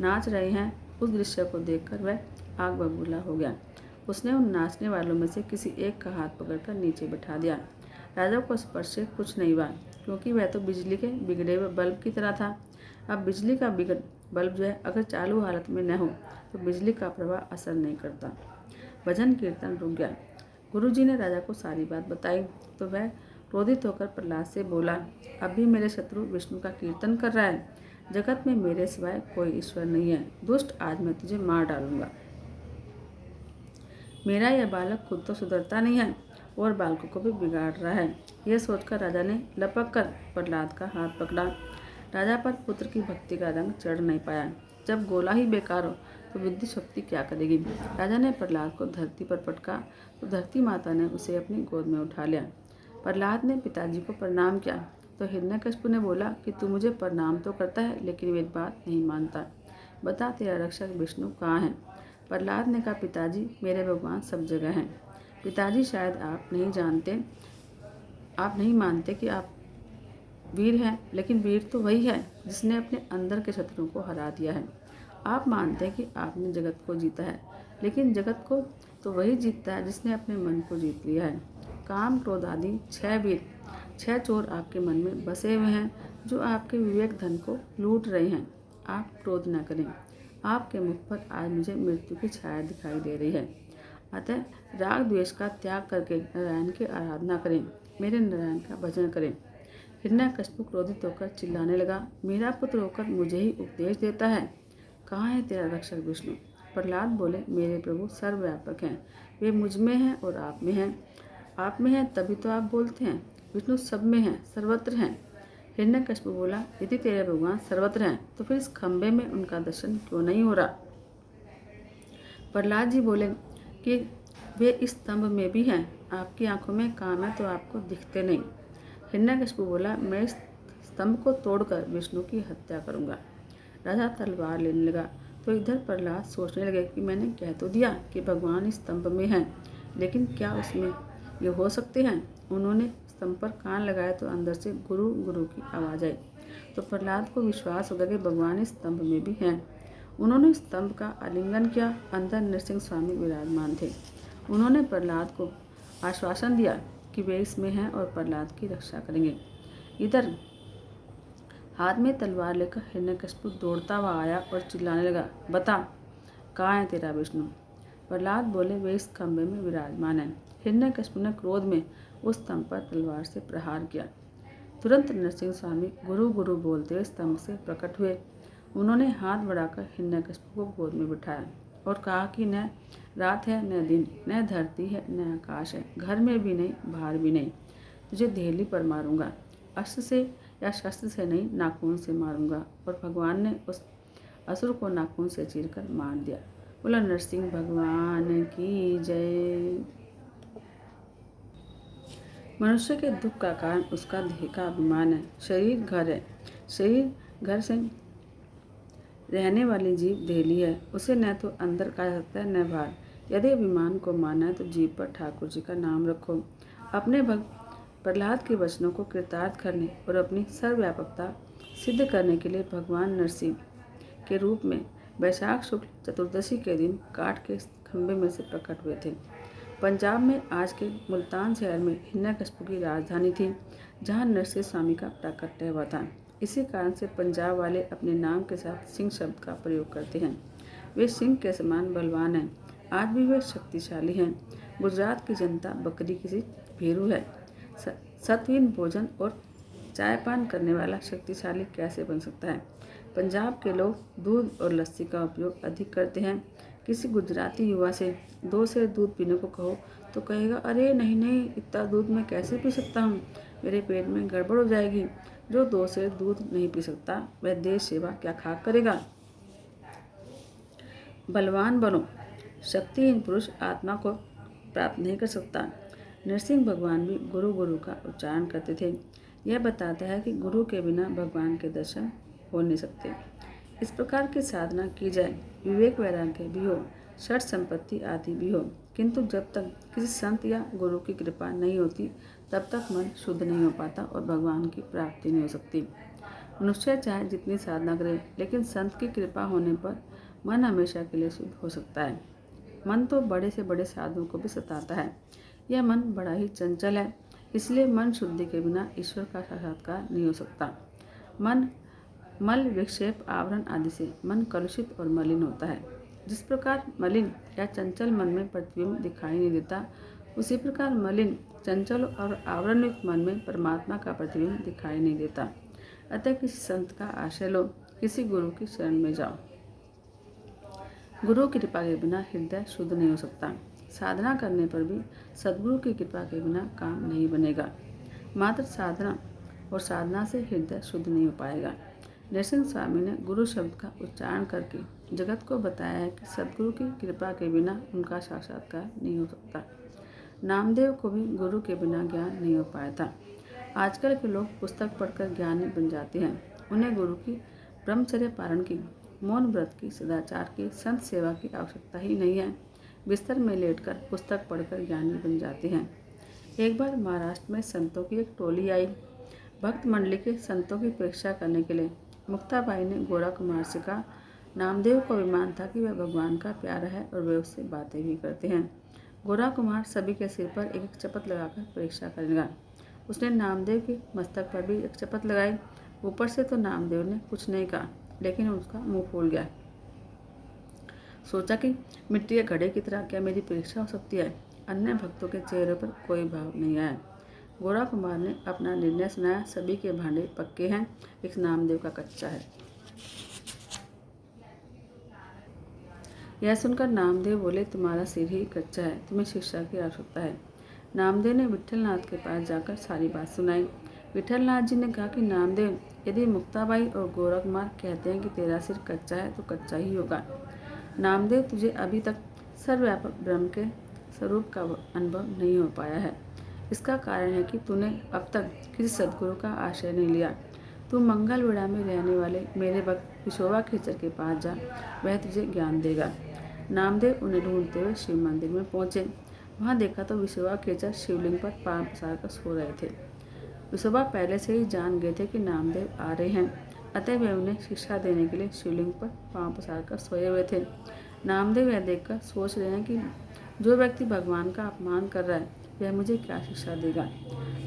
नाच रहे हैं। उस दृश्य को देखकर वह आग बबूला हो गया। उसने उन नाचने वालों में से किसी एक का हाथ पकड़कर नीचे बैठा दिया। राजा को स्पर्श से कुछ नहीं हुआ, क्योंकि वह तो बिजली के बिगड़े हुए बल्ब की तरह था। अब बिजली का बिगड़ बल्ब जो है अगर चालू हालत में न हो तो बिजली का प्रवाह असर नहीं करता। भजन कीर्तन रुक गया। गुरुजी ने राजा को सारी बात बताई तो वह क्रोधित होकर प्रहलाद से बोला, अभी मेरे शत्रु विष्णु का कीर्तन कर रहा है। जगत में मेरे सिवाय कोई ईश्वर नहीं है। दुष्ट, आज मैं तुझे मार डालूंगा। मेरा यह बालक खुद तो सुधरता नहीं है और बालकों को भी बिगाड़ रहा है। यह सोचकर राजा ने लपक कर प्रहलाद का हाथ पकड़ा। राजा पर पुत्र की भक्ति का रंग चढ़ नहीं पाया। जब गोला ही बेकार हो तो विद्युत शक्ति क्या करेगी। राजा ने प्रहलाद को धरती पर पटका तो धरती माता ने उसे अपनी गोद में उठा लिया। प्रहलाद ने पिताजी को प्रणाम किया तो हिरण्यकशिपु ने बोला कि तू मुझे प्रणाम तो करता है लेकिन मेरी बात नहीं मानता। बता तेरा रक्षक विष्णु कहाँ है। प्रहलाद ने कहा, पिताजी, मेरे भगवान सब जगह हैं। पिताजी, शायद आप नहीं मानते कि आप वीर हैं, लेकिन वीर तो वही है जिसने अपने अंदर के शत्रुओं को हरा दिया है। आप मानते हैं कि आपने जगत को जीता है, लेकिन जगत को तो वही जीतता है जिसने अपने मन को जीत लिया है। काम, क्रोध आदि 6 वीर, 6 चोर आपके मन में बसे हुए हैं जो आपके विवेक धन को लूट रहे हैं। आप क्रोध न करें। आपके मुख पर आज मुझे मृत्यु की छाया दिखाई दे रही है। अतः राग द्वेष का त्याग करके नारायण की आराधना करें, मेरे नारायण का भजन करें। हिरण्यकशिपु क्रोधित होकर चिल्लाने लगा, मेरा पुत्र होकर मुझे ही उपदेश देता है, कहाँ है तेरा रक्षक विष्णु? प्रहलाद बोले, मेरे प्रभु सर्वव्यापक हैं, वे मुझ में हैं और आप में हैं। आप में हैं तभी तो आप बोलते हैं, विष्णु सब में हैं, सर्वत्र हैं। हिरण्यकशिपु बोला, यदि तेरे भगवान सर्वत्र हैं तो फिर इस खंबे में उनका दर्शन क्यों नहीं हो रहा? प्रहलाद जी बोले कि वे इस स्तंभ में भी हैं, आपकी आंखों में काम है तो आपको दिखते नहीं। हिरण्यकशिपु बोला, मैं इस स्तंभ को तोड़कर विष्णु की हत्या करूंगा। राजा तलवार लेने लगा तो इधर प्रहलाद सोचने लगे कि मैंने कह तो दिया कि भगवान इस स्तंभ में हैं, लेकिन क्या उसमें ये हो सकते हैं? उन्होंने स्तंभ पर कान लगाए तो अंदर से गुरु गुरु की आवाज़ आई। तो प्रहलाद को विश्वास हो गया कि भगवान इस स्तंभ में भी हैं। उन्होंने स्तंभ का आलिंगन किया। अंदर नरसिंह स्वामी विराजमान थे। उन्होंने प्रहलाद को आश्वासन दिया कि वे इसमें हैं और प्रहलाद की रक्षा करेंगे। इधर हाथ में तलवार लेकर हिरण्यकशिपु दौड़ता हुआ आया और चिल्लाने लगा, बता कहाँ है तेरा विष्णु? प्रहलाद बोले, वे इस खंबे में विराजमान है। हिरण्यकशिपु ने क्रोध में उस स्तंभ पर तलवार से प्रहार किया। तुरंत नरसिंह स्वामी गुरु गुरु बोलते हुए स्तंभ से प्रकट हुए। उन्होंने हाथ बढ़ाकर हिरण्यकशिपु को गोद में बिठाया और कहा कि न रात है न दिन, न धरती है न आकाश है, घर में भी नहीं बाहर भी नहीं, तुझे देहली पर मारूंगा। अस्त्र से या शस्त्र से नहीं, नाखून से मारूंगा। और भगवान ने उस असुर को नाखून से चीरकर मार दिया। बोला नरसिंह भगवान की जय। मनुष्य के दुख का कारण उसका देह का अभिमान है। शरीर घर है, शरीर घर से रहने वाली जीव देहली है, उसे न तो अंदर कहा जा सकता है न बाहर। यदि अभिमान को माना है तो जीव पर ठाकुर जी का नाम रखो। अपने प्रहलाद के वचनों को कृतार्थ करने और अपनी सर्वव्यापकता सिद्ध करने के लिए भगवान नरसिंह के रूप में वैशाख शुक्ल चतुर्दशी के दिन काठ के खंभे में से प्रकट हुए थे। पंजाब में आज के मुल्तान शहर में हिरण्यकशिपु की राजधानी थी, जहाँ नरसिंह स्वामी का प्राकट्य हुआ था। इसी कारण से पंजाब वाले अपने नाम के साथ सिंह शब्द का प्रयोग करते हैं। वे सिंह के समान बलवान हैं, आज भी वे शक्तिशाली हैं। गुजरात की जनता बकरी की सी भीरू है। सत्वहीन भोजन और चाय पान करने वाला शक्तिशाली कैसे बन सकता है? पंजाब के लोग दूध और लस्सी का उपयोग अधिक करते हैं। किसी गुजराती युवा से 2 सेर दूध पीने को कहो तो कहेगा, अरे नहीं नहीं, इतना दूध मैं कैसे पी सकता हूँ, मेरे पेट में गड़बड़ हो जाएगी। जो 2 सेर दूध नहीं पी सकता वह देश सेवा क्या खाक करेगा? बलवान बनो। शक्तिहीन पुरुष आत्मा को प्राप्त नहीं कर सकता। नरसिंह भगवान भी गुरु गुरु का उच्चारण करते थे। यह बताता है कि गुरु के बिना भगवान के दर्शन हो नहीं सकते। इस प्रकार की साधना की जाए, विवेक वैराग्य भी हो, षट संपत्ति आदि भी हो, किंतु जब तक किसी संत या गुरु की कृपा नहीं होती तब तक मन शुद्ध नहीं हो पाता और भगवान की प्राप्ति नहीं हो सकती। मनुष्य चाहे जितनी साधना करे, लेकिन संत की कृपा होने पर मन हमेशा के लिए शुद्ध हो सकता है। मन तो बड़े से बड़े साधुओं को भी सताता है। यह मन बड़ा ही चंचल है, इसलिए मन शुद्धि के बिना ईश्वर का साक्षात्कार नहीं हो सकता। मन मल विक्षेप आवरण आदि से मन कलुषित और मलिन होता है। जिस प्रकार मलिन या चंचल मन में प्रतिबिंब दिखाई नहीं देता, उसी प्रकार मलिन, चंचल और आवरणयुक्त मन में परमात्मा का प्रतिबिंब दिखाई नहीं देता। अतः किसी संत का आश्रय लो, किसी गुरु की शरण में जाओ। गुरु की कृपा के बिना हृदय शुद्ध नहीं हो सकता। साधना करने पर भी सद्गुरु की कृपा के बिना काम नहीं बनेगा। मात्र साधना और साधना से हृदय शुद्ध नहीं हो पाएगा। नरसिंह स्वामी ने गुरु शब्द का उच्चारण करके जगत को बताया है कि सद्गुरु की कृपा के बिना उनका साक्षात्कार नहीं हो सकता। नामदेव को भी गुरु के बिना ज्ञान नहीं हो पाया था। आजकल के लोग पुस्तक पढ़कर ज्ञानी बन जाते हैं। उन्हें गुरु की, ब्रह्मचर्य पालन की, मौन व्रत की, सदाचार की, संत सेवा की आवश्यकता ही नहीं है। बिस्तर में लेटकर पुस्तक पढ़कर ज्ञानी बन जाते हैं। एक बार महाराष्ट्र में संतों की एक टोली आई। भक्त मंडली के संतों की परीक्षा करने के लिए मुक्ताबाई ने गोरा कुमार से कहा, नामदेव को अभिमान था कि वह भगवान का प्यारा है और वे उससे बातें भी करते हैं। गोरा कुमार सभी के सिर पर एक एक चपत लगाकर परीक्षा करने लगा। उसने नामदेव के मस्तक पर भी एक चपत लगाई। ऊपर से तो नामदेव ने कुछ नहीं कहा, लेकिन उसका मुंह फूल गया। सोचा कि मिट्टी के घड़े की तरह क्या मेरी परीक्षा हो सकती है। अन्य भक्तों के चेहरे पर कोई भाव नहीं आया। गोरा कुमार ने अपना निर्णय सुनाया, सभी के भांडे पक्के हैं, एक नामदेव का कच्चा है। यह सुनकर नामदेव बोले, तुम्हारा सिर ही कच्चा है, तुम्हें शिक्षा की आवश्यकता है। नामदेव ने विट्ठलनाथ के पास जाकर सारी बात सुनाई। विट्ठलनाथ जी ने कहा कि नामदेव, यदि मुक्ताबाई और गोरा कुमार कहते हैं कि तेरा सिर कच्चा है तो कच्चा ही होगा। नामदेव, तुझे अभी तक सर्वव्यापक ब्रह्म के स्वरूप का अनुभव नहीं हो पाया है। इसका कारण है कि तूने अब तक किसी सद्गुरु का आश्रय नहीं लिया। तू मंगल विड़ा में रहने वाले मेरे भक्त विशोबा खेचर के पास जा, वह तुझे ज्ञान देगा। नामदेव उन्हें ढूंढते हुए शिव मंदिर में पहुंचे। वहां देखा तो विशोबा खेचर शिवलिंग पर पांव पसार कर सो रहे थे। विशोबा पहले से ही जान गए थे कि नामदेव आ रहे हैं, अतः वे उन्हें शिक्षा देने के लिए शिवलिंग पर पांव पसार कर सोए हुए थे। नामदेव यह देखकर सोच रहे हैं कि जो व्यक्ति भगवान का अपमान कर रहा है वह मुझे क्या शिक्षा देगा।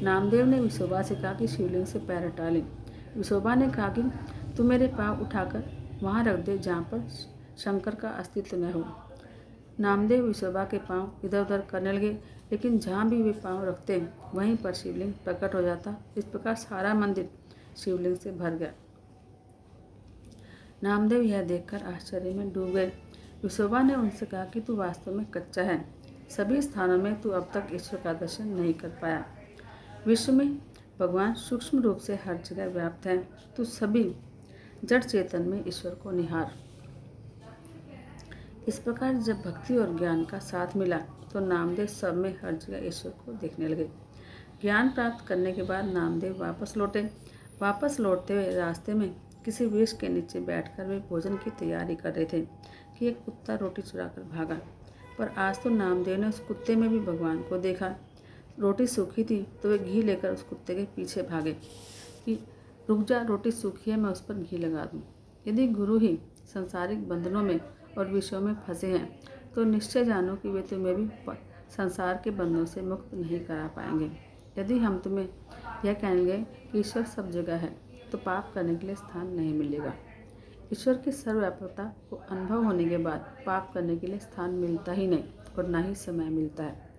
नामदेव ने विशोबा से कहा कि शिवलिंग से पैर हटा लें। विशोबा ने कहा कि तू मेरे पांव उठाकर वहां रख दे जहाँ पर शंकर का अस्तित्व न हो। नामदेव विशोबा के पांव इधर उधर करने लगे, लेकिन जहाँ भी वे पांव रखते वहीं पर शिवलिंग प्रकट हो जाता। इस प्रकार सारा मंदिर शिवलिंग से भर गया। नामदेव यह देखकर आश्चर्य में डूब गए। विशोबा ने उनसे कहा कि तू वास्तव में कच्चा है, सभी स्थानों में तू अब तक ईश्वर का दर्शन नहीं कर पाया। विश्व में भगवान सूक्ष्म रूप से हर जगह व्याप्त है, तू सभी जड़ चेतन में ईश्वर को निहार। इस प्रकार जब भक्ति और ज्ञान का साथ मिला तो नामदेव सब में हर जगह ईश्वर को देखने लगे। ज्ञान प्राप्त करने के बाद नामदेव वापस लौटे। वापस लौटते हुए रास्ते में किसी वृक्ष के नीचे बैठकर वे भोजन की तैयारी कर रहे थे कि एक कुत्ता रोटी चुराकर भागा। पर आज तो नामदेव ने उस कुत्ते में भी भगवान को देखा। रोटी सूखी थी तो वे घी लेकर उस कुत्ते के पीछे भागे कि रुक जा, रोटी सूखी है, मैं उस पर घी लगा दूं। यदि गुरु ही सांसारिक बंधनों में और विषयों में फंसे हैं तो निश्चय जानो कि वे तुम्हें भी संसार के बंधनों से मुक्त नहीं करा पाएंगे। यदि हम तुम्हें यह कहने लगे कि ईश्वर सब जगह है तो पाप करने के लिए स्थान नहीं मिलेगा। ईश्वर की सर्वव्यापकता को अनुभव होने के बाद पाप करने के लिए स्थान मिलता ही नहीं और न ही समय मिलता है।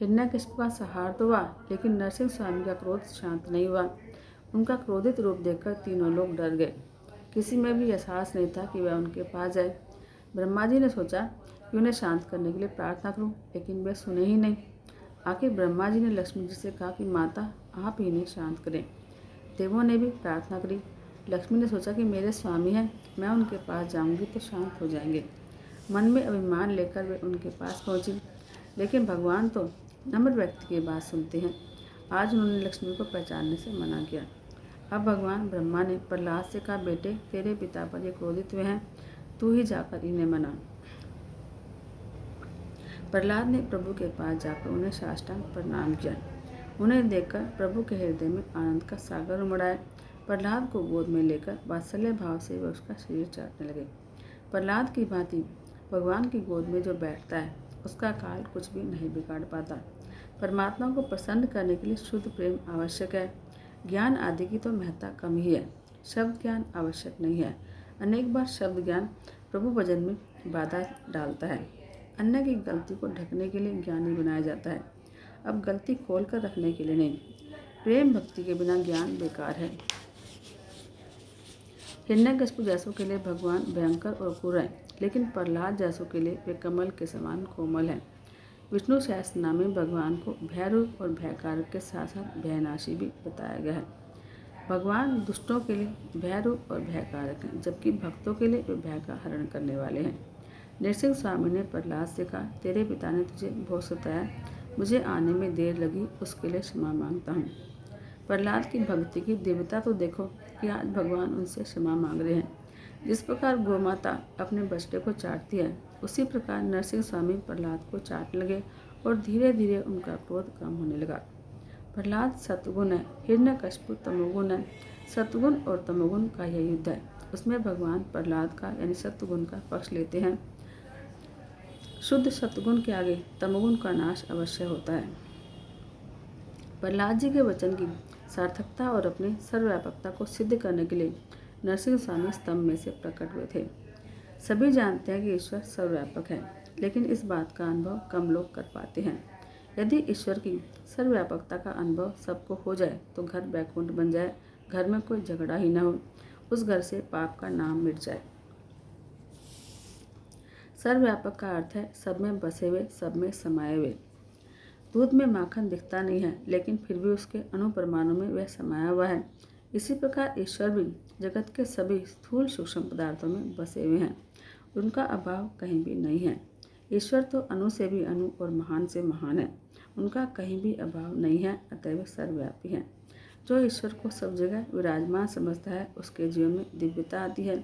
हिरण्यकशिपु का संहार तो हुआ, लेकिन नरसिंह स्वामी का क्रोध शांत नहीं हुआ। उनका क्रोधित रूप देखकर तीनों लोग डर गए। किसी में भी एहसास नहीं था कि वह उनके पास जाए। ब्रह्मा जी ने सोचा कि उन्हें शांत करने के लिए प्रार्थना करूं, लेकिन वे सुने ही नहीं। आखिर ब्रह्मा जी ने लक्ष्मी जी से कहा कि माता, आप ही इन्हें शांत करें। देवों ने भी प्रार्थना करी। लक्ष्मी ने सोचा कि मेरे स्वामी हैं, मैं उनके पास जाऊंगी तो शांत हो जाएंगे। मन में अभिमान लेकर वे उनके पास पहुंची, लेकिन भगवान तो नम्र व्यक्ति की बात सुनते हैं। आज उन्होंने लक्ष्मी को पहचानने से मना किया। अब भगवान ब्रह्मा ने प्रहलाद से कहा, बेटे, तेरे पिता पर ये क्रोधित हुए हैं, तू ही जाकर इन्हें मना। प्रहलाद ने प्रभु के पास जाकर उन्हें साष्टांग प्रणाम किया। उन्हें देखकर प्रभु के हृदय में आनंद का सागर उमड़ आया। प्रहलाद को गोद में लेकर वात्सल्य भाव से वे उसका शरीर चाटने लगे। प्रहलाद की भांति भगवान की गोद में जो बैठता है उसका काल कुछ भी नहीं बिगाड़ पाता। परमात्मा को प्रसन्न करने के लिए शुद्ध प्रेम आवश्यक है। ज्ञान आदि की तो महत्ता कम ही है, शब्द ज्ञान आवश्यक नहीं है। अनेक बार शब्द ज्ञान प्रभु भजन में बाधा डालता है। अन्य की गलती को ढकने के लिए ज्ञानी बनाया जाता है, अब गलती खोल कर रखने के लिए नहीं। प्रेम भक्ति के बिना ज्ञान बेकार है। हिरण्यकशिपु जैसों के लिए भगवान भयंकर और क्रूर है, लेकिन प्रहलाद जैसों के लिए वे कमल के समान कोमल हैं। विष्णु सहस्त्रनाम में भगवान को भयरूप और भयकारक के साथ साथ भयनाशी भी बताया गया है। भगवान दुष्टों के लिए भयरूप और भयकारक हैं, जबकि भक्तों के लिए वे भय का हरण करने वाले हैं। नरसिंह स्वामी ने प्रहलाद से कहा, तेरे पिता ने तुझे बहुत सताया, मुझे आने में देर लगी, उसके लिए क्षमा मांगता हूँ। प्रहलाद की भक्ति की दिव्यता तो देखो कि आज भगवान उनसे क्षमा मांग रहे हैं। जिस प्रकार गोमाता अपने बछड़े को चाटती है, उसी प्रकार नरसिंह स्वामी प्रहलाद को चाटने लगे और धीरे धीरे उनका क्रोध कम होने लगा। प्रहलाद सत्वगुण है, हिरण्यकशिपु तमोगुण है। सत्वगुण और तमोगुण का यह युद्ध है। उसमें भगवान प्रहलाद का यानी सत्वगुण का पक्ष लेते हैं। शुद्ध सत्वगुण के आगे तमोगुण का नाश अवश्य होता है। प्रहलाद जी के वचन की सार्थकता और अपनी सर्वव्यापकता को सिद्ध करने के लिए नरसिंह स्वामी स्तंभ में से प्रकट हुए थे। सभी जानते हैं कि ईश्वर सर्वव्यापक है, लेकिन इस बात का अनुभव कम लोग कर पाते हैं। यदि ईश्वर की सर्वव्यापकता का अनुभव सबको हो जाए तो घर बैकुंठ बन जाए, घर में कोई झगड़ा ही न हो, उस घर से पाप का नाम मिट जाए। सर्वव्यापक का अर्थ है सब में बसे हुए, सब में समाये हुए। दूध में माखन दिखता नहीं है, लेकिन फिर भी उसके अणु परमाणु में वह समाया हुआ है। इसी प्रकार ईश्वर भी जगत के सभी स्थूल सूक्ष्म पदार्थों में बसे हुए हैं, उनका अभाव कहीं भी नहीं है। ईश्वर तो अणु से भी अणु और महान से महान है, उनका कहीं भी अभाव नहीं है, अतः वे सर्वव्यापी हैं। जो ईश्वर को सब जगह विराजमान समझता है, उसके जीवन में दिव्यता आती है।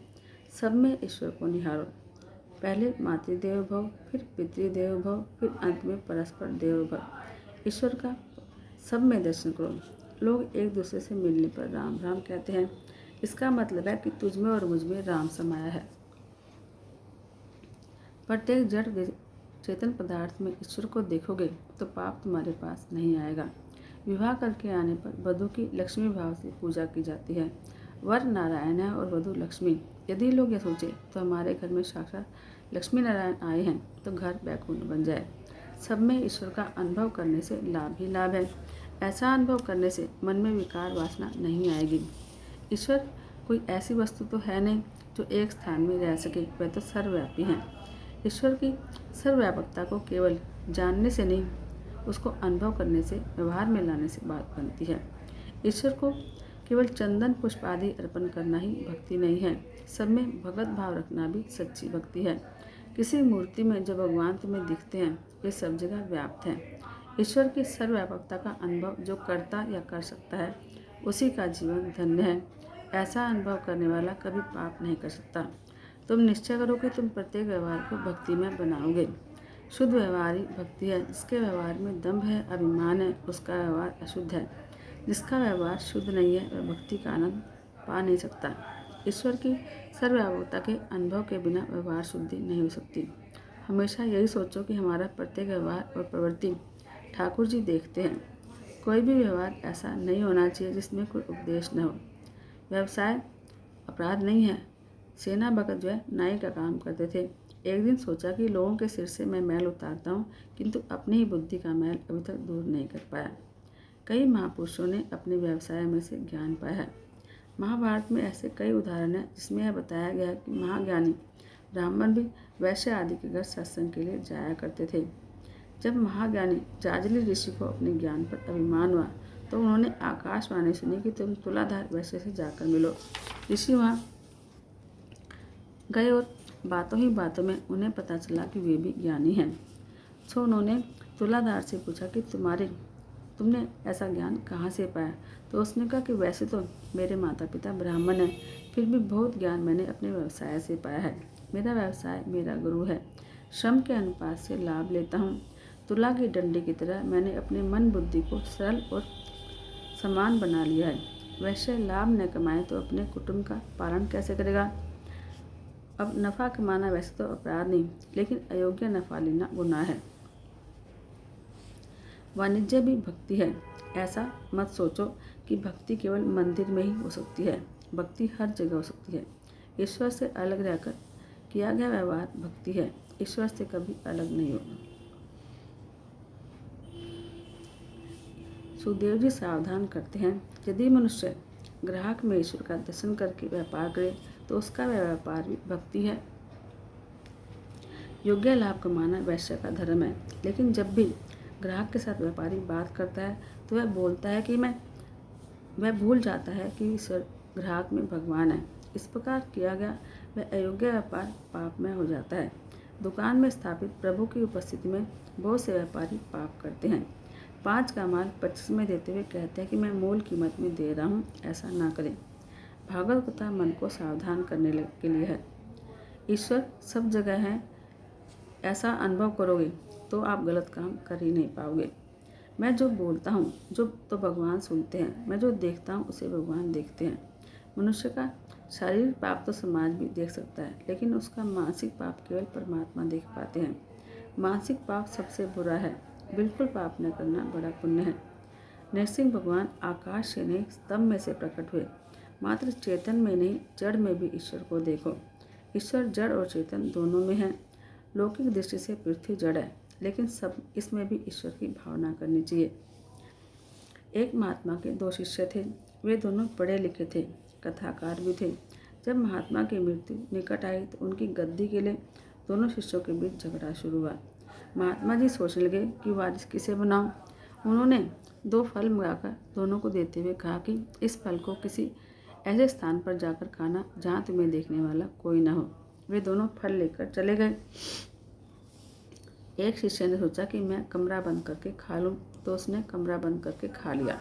सब में ईश्वर को निहारो, पहले मातृदेव भव, फिर पितृदेव भव, फिर अंत में परस्पर देव भव। ईश्वर का सब में दर्शन करो। लोग एक दूसरे से मिलने पर राम राम कहते हैं, इसका मतलब है कि तुझ में और मुझ में राम समाया है। प्रत्येक जड़ चेतन पदार्थ में ईश्वर को देखोगे तो पाप तुम्हारे पास नहीं आएगा। विवाह करके आने पर वधू की लक्ष्मी भाव से पूजा की जाती है। वर नारायण है और वधू लक्ष्मी। यदि लोग यह सोचे तो हमारे घर में साक्षात लक्ष्मी नारायण आए हैं तो घर बैकुंठ बन जाए। सब में ईश्वर का अनुभव करने से लाभ ही लाभ है। ऐसा अनुभव करने से मन में विकार वासना नहीं आएगी। ईश्वर कोई ऐसी वस्तु तो है नहीं जो एक स्थान में रह सके, वह तो सर्वव्यापी हैं। ईश्वर की सर्वव्यापकता को केवल जानने से नहीं, उसको अनुभव करने से, व्यवहार में लाने से बात बनती है। ईश्वर को केवल चंदन पुष्प आदि अर्पण करना ही भक्ति नहीं है, सब में भगवत भाव रखना भी सच्ची भक्ति है। किसी मूर्ति में जो भगवान तुम्हें दिखते हैं, वे सब जगह व्याप्त हैं। ईश्वर की सर्वव्यापकता का अनुभव जो करता या कर सकता है, उसी का जीवन धन्य है। ऐसा अनुभव करने वाला कभी पाप नहीं कर सकता। तुम निश्चय करो कि तुम प्रत्येक व्यवहार को भक्ति में बनाओगे। शुद्ध व्यवहार ही भक्ति है। जिसके व्यवहार में दंभ है, अभिमान है, उसका व्यवहार अशुद्ध है। जिसका व्यवहार शुद्ध नहीं है, वह भक्ति का आनंद पा नहीं सकता। ईश्वर की सर्वव्यापकता के अनुभव के बिना व्यवहार शुद्धि नहीं हो सकती। हमेशा यही सोचो कि हमारा प्रत्येक व्यवहार और प्रवृत्ति ठाकुर जी देखते हैं। कोई भी व्यवहार ऐसा नहीं होना चाहिए जिसमें कोई उपदेश न हो। व्यवसाय अपराध नहीं है। सेना भगत जो है नाई का काम करते थे। एक दिन सोचा कि लोगों के सिर से मैं मैल उतारता हूँ, किंतु अपनी ही बुद्धि का मैल अभी तक दूर नहीं कर पाया। कई महापुरुषों ने अपने व्यवसाय में से ज्ञान पाया है। महाभारत में ऐसे कई उदाहरण हैं जिसमें यह बताया गया कि महाज्ञानी ब्राह्मण भी वैश्य आदि के घर सत्संग के लिए जाया करते थे। जब महाज्ञानी जाजली ऋषि को अपने ज्ञान पर अभिमान हुआ तो उन्होंने आकाशवाणी सुनी कि तुम तुलाधार वैश्य से जाकर मिलो। ऋषि वहाँ गए और बातों ही बातों में उन्हें पता चला कि वे भी ज्ञानी हैं। सो उन्होंने तुलाधार से पूछा कि तुमने ऐसा ज्ञान कहाँ से पाया। तो उसने कहा कि वैसे तो मेरे माता पिता ब्राह्मण हैं, फिर भी बहुत ज्ञान मैंने अपने व्यवसाय से पाया है। मेरा व्यवसाय मेरा गुरु है। श्रम के अनुपात से लाभ लेता हूँ। तुला की डंडी की तरह मैंने अपने मन बुद्धि को सरल और समान बना लिया है। वैसे लाभ न कमाए तो अपने कुटुंब का पालन कैसे करेगा। अब नफ़ा कमाना वैसे तो अपराध नहीं, लेकिन अयोग्य नफ़ा लेना गुनाह है। वाणिज्य भी भक्ति है। ऐसा मत सोचो कि भक्ति केवल मंदिर में ही हो सकती है। भक्ति हर जगह हो सकती है। ईश्वर से अलग रहकर किया गया व्यवहार भक्ति है। ईश्वर से कभी अलग नहीं होगा। सुखदेव जी सावधान करते हैं, यदि मनुष्य ग्राहक में ईश्वर का दर्शन करके व्यापार करे तो उसका व्यापार भी भक्ति है। योग्य लाभ कमाना वैश्य का धर्म है, लेकिन जब भी ग्राहक के साथ व्यापारी बात करता है तो वह भूल जाता है कि ईश्वर ग्राहक में भगवान है। इस प्रकार किया गया वह अयोग्य व्यापार पापमय हो जाता है। दुकान में स्थापित प्रभु की उपस्थिति में बहुत से व्यापारी पाप करते हैं। 5 का माल 25 में देते हुए कहते हैं कि मैं मूल कीमत में दे रहा हूँ। ऐसा ना करें। भागवत कथा मन को सावधान करने के लिए है। ईश्वर सब जगह है, ऐसा अनुभव करोगे तो आप गलत काम कर ही नहीं पाओगे। मैं जो बोलता हूँ जो तो भगवान सुनते हैं, मैं जो देखता हूँ उसे भगवान देखते हैं। मनुष्य का शारीरिक पाप तो समाज भी देख सकता है, लेकिन उसका मानसिक पाप केवल परमात्मा देख पाते हैं। मानसिक पाप सबसे बुरा है। बिल्कुल पाप न करना बड़ा पुण्य है। नरसिंह भगवान आकाश से नहीं स्तंभ में से प्रकट हुए। मात्र चेतन में नहीं, जड़ में भी ईश्वर को देखो। ईश्वर जड़ और चेतन दोनों में है। लौकिक दृष्टि से पृथ्वी जड़ है, लेकिन सब इसमें भी ईश्वर की भावना करनी चाहिए। एक महात्मा के 2 शिष्य थे। वे दोनों पढ़े लिखे थे, कथाकार भी थे। जब महात्मा की मृत्यु निकट आई तो उनकी गद्दी के लिए दोनों शिष्यों के बीच झगड़ा शुरू हुआ। महात्मा जी सोचने लगे कि वारिस किसे बनाऊं। उन्होंने 2 फल मंगाकर दोनों को देते हुए कहा कि इस फल को किसी ऐसे स्थान पर जाकर खाना जहाँ तुम्हें देखने वाला कोई न हो। वे दोनों फल लेकर चले गए। एक शिष्य ने सोचा कि मैं कमरा बंद करके खा लूं, तो उसने कमरा बंद करके खा लिया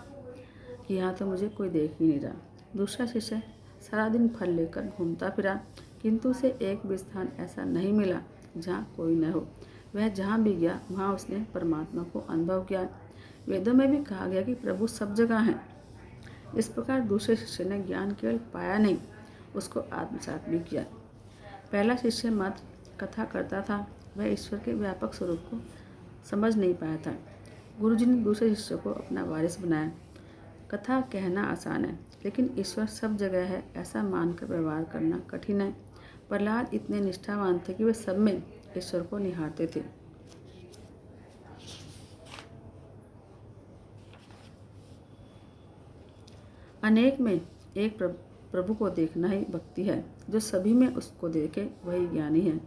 कि यहाँ तो मुझे कोई देख ही नहीं रहा। दूसरा शिष्य सारा दिन फल लेकर घूमता फिरा, किंतु उसे एक भी स्थान ऐसा नहीं मिला जहाँ कोई न हो। वह जहाँ भी गया वहाँ उसने परमात्मा को अनुभव किया। वेदों में भी कहा गया कि प्रभु सब जगह हैं। इस प्रकार दूसरे शिष्य ने ज्ञान केवल पाया नहीं, उसको आत्मसात भी किया। पहला शिष्य मात्र कथा करता था, वह ईश्वर के व्यापक स्वरूप को समझ नहीं पाया था। गुरुजी ने दूसरे शिष्य को अपना वारिस बनाया। कथा कहना आसान है, लेकिन ईश्वर सब जगह है ऐसा मानकर व्यवहार करना कठिन है। प्रहलाद इतने निष्ठावान थे कि वे सब में ईश्वर को निहारते थे। अनेक में एक प्रभु को देखना ही भक्ति है। जो सभी में उसको देखे वही ज्ञानी है।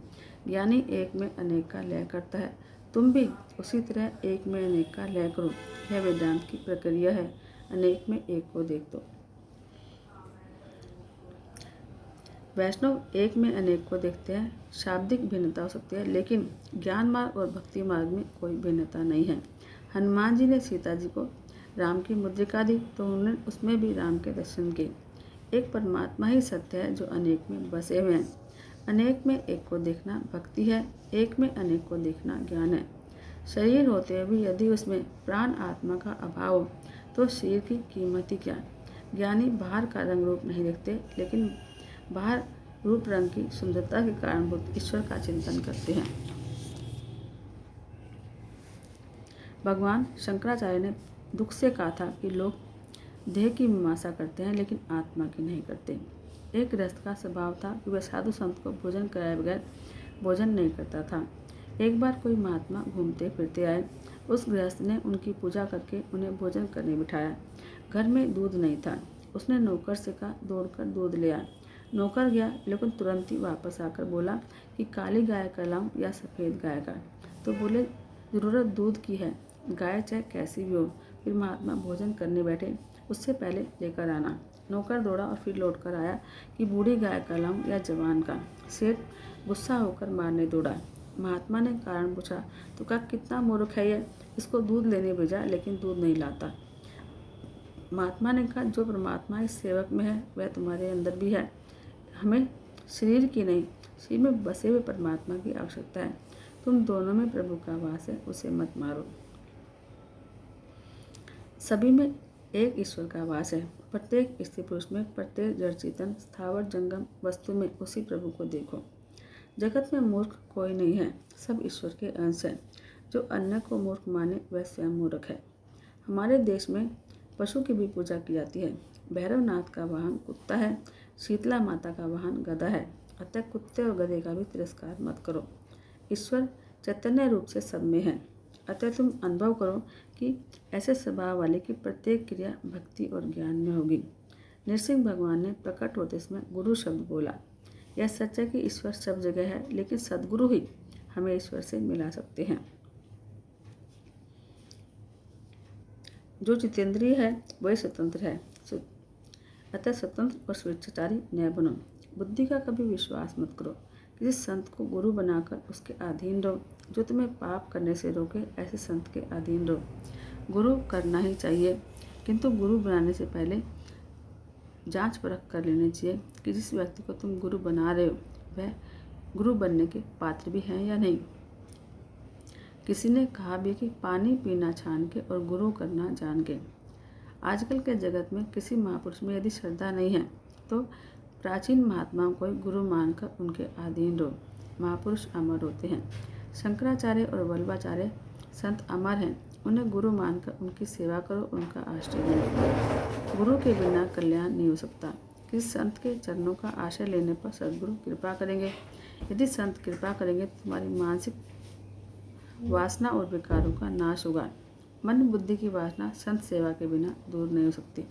ज्ञानी एक में अनेक का लय करता है। तुम भी उसी तरह एक में अनेक का लय करो। यह वेदांत की प्रक्रिया है। अनेक में एक को देख दो। वैष्णव एक में अनेक को देखते हैं। शाब्दिक भिन्नता हो सकती है, लेकिन ज्ञान मार्ग और भक्ति मार्ग में कोई भिन्नता नहीं है। हनुमान जी ने सीता जी को राम की मुद्रिका दी तो उन्होंने उसमें भी राम के दर्शन किए। एक परमात्मा ही सत्य है जो अनेक में बसे हुए हैं। अनेक में एक को देखना भक्ति है, एक में अनेक को देखना ज्ञान है। शरीर होते हुए भी यदि उसमें प्राण आत्मा का अभाव हो तो शरीर की कीमत ही क्या। ज्ञानी बाहर का रंग रूप नहीं देखते, लेकिन बाहर रूप रंग की सुंदरता के कारणभूत ईश्वर का चिंतन करते हैं। भगवान शंकराचार्य ने दुख से कहा था कि लोग देह की मीमांसा करते हैं लेकिन आत्मा की नहीं करते। एक गृहस्थ का स्वभाव था कि वह साधु संत को भोजन कराए बगैर भोजन नहीं करता था। एक बार कोई महात्मा घूमते फिरते आए। उस गृहस्थ ने उनकी पूजा करके उन्हें भोजन करने बिठाया। घर में दूध नहीं था। उसने नौकर से कहा दौड़कर दूध ले आ। नौकर गया, लेकिन तुरंत ही वापस आकर बोला कि काली गाय का लाऊं या सफ़ेद गाय का। तो बोले ज़रूरत दूध की है, गाय चाहे कैसी भी हो। फिर महात्मा भोजन करने बैठे, उससे पहले लेकर आना। नौकर दौड़ा और फिर लौट कर आया कि बूढ़ी गाय का लाऊं या जवान का। सेठ गुस्सा होकर मारने दौड़ा। महात्मा ने कारण पूछा तो कहा कितना मूर्ख है ये, इसको दूध लेने भेजा लेकिन दूध नहीं लाता। महात्मा ने कहा जो परमात्मा इस सेवक में है वह तुम्हारे अंदर भी है। हमें शरीर की नहीं, शरीर में बसे हुए परमात्मा की आवश्यकता है। तुम दोनों में प्रभु का वास है, उसे मत मारो। सभी में एक ईश्वर का वास है। प्रत्येक स्त्री पुरुष में, प्रत्येक जड़ चेतन स्थावर जंगम वस्तु में उसी प्रभु को देखो। जगत में मूर्ख कोई नहीं है, सब ईश्वर के अंश हैं। जो अन्य को मूर्ख माने वह स्वयं मूर्ख है। हमारे देश में पशु की भी पूजा की जाती है। भैरवनाथ का वाहन कुत्ता है, शीतला माता का वाहन गधा है। अतः कुत्ते और गधे का भी तिरस्कार मत करो। ईश्वर चैतन्य रूप से सब में है। अतः तुम अनुभव करो कि ऐसे स्वभाव वाले की प्रत्येक क्रिया भक्ति और ज्ञान में होगी। नरसिंह भगवान ने प्रकट होते समय गुरु शब्द बोला। यह सच है कि ईश्वर सब जगह है, लेकिन सद्गुरु ही हमें ईश्वर से मिला सकते हैं। जो जितेंद्रिय है वही स्वतंत्र है। अतः स्वतंत्र और स्वेच्छाचारी न बनो। बुद्धि का कभी विश्वास मत करो। किसी संत को गुरु बनाकर उसके अधीन रहो। जो तुम्हें पाप करने से रोके ऐसे संत के अधीन रहो। गुरु करना ही चाहिए, किंतु गुरु बनाने से पहले जांच परख कर लेनी चाहिए कि जिस व्यक्ति को तुम गुरु बना रहे हो वह गुरु बनने के पात्र भी हैं या नहीं। किसी ने कहा भी कि पानी पीना छान के और गुरु करना जान के। आजकल के जगत में किसी महापुरुष में यदि श्रद्धा नहीं है तो प्राचीन महात्माओं को गुरु मानकर उनके अधीन रहो। महापुरुष अमर होते हैं। शंकराचार्य और वल्लभाचार्य संत अमर हैं। उन्हें गुरु मानकर उनकी सेवा करो, उनका आश्रय लो। गुरु के बिना कल्याण नहीं हो सकता। किसी संत के चरणों का आश्रय लेने पर सद्गुरु कृपा करेंगे। यदि संत कृपा करेंगे तो तुम्हारी मानसिक वासना और विकारों का नाश होगा। मन बुद्धि की वासना संत सेवा के बिना दूर नहीं हो सकती।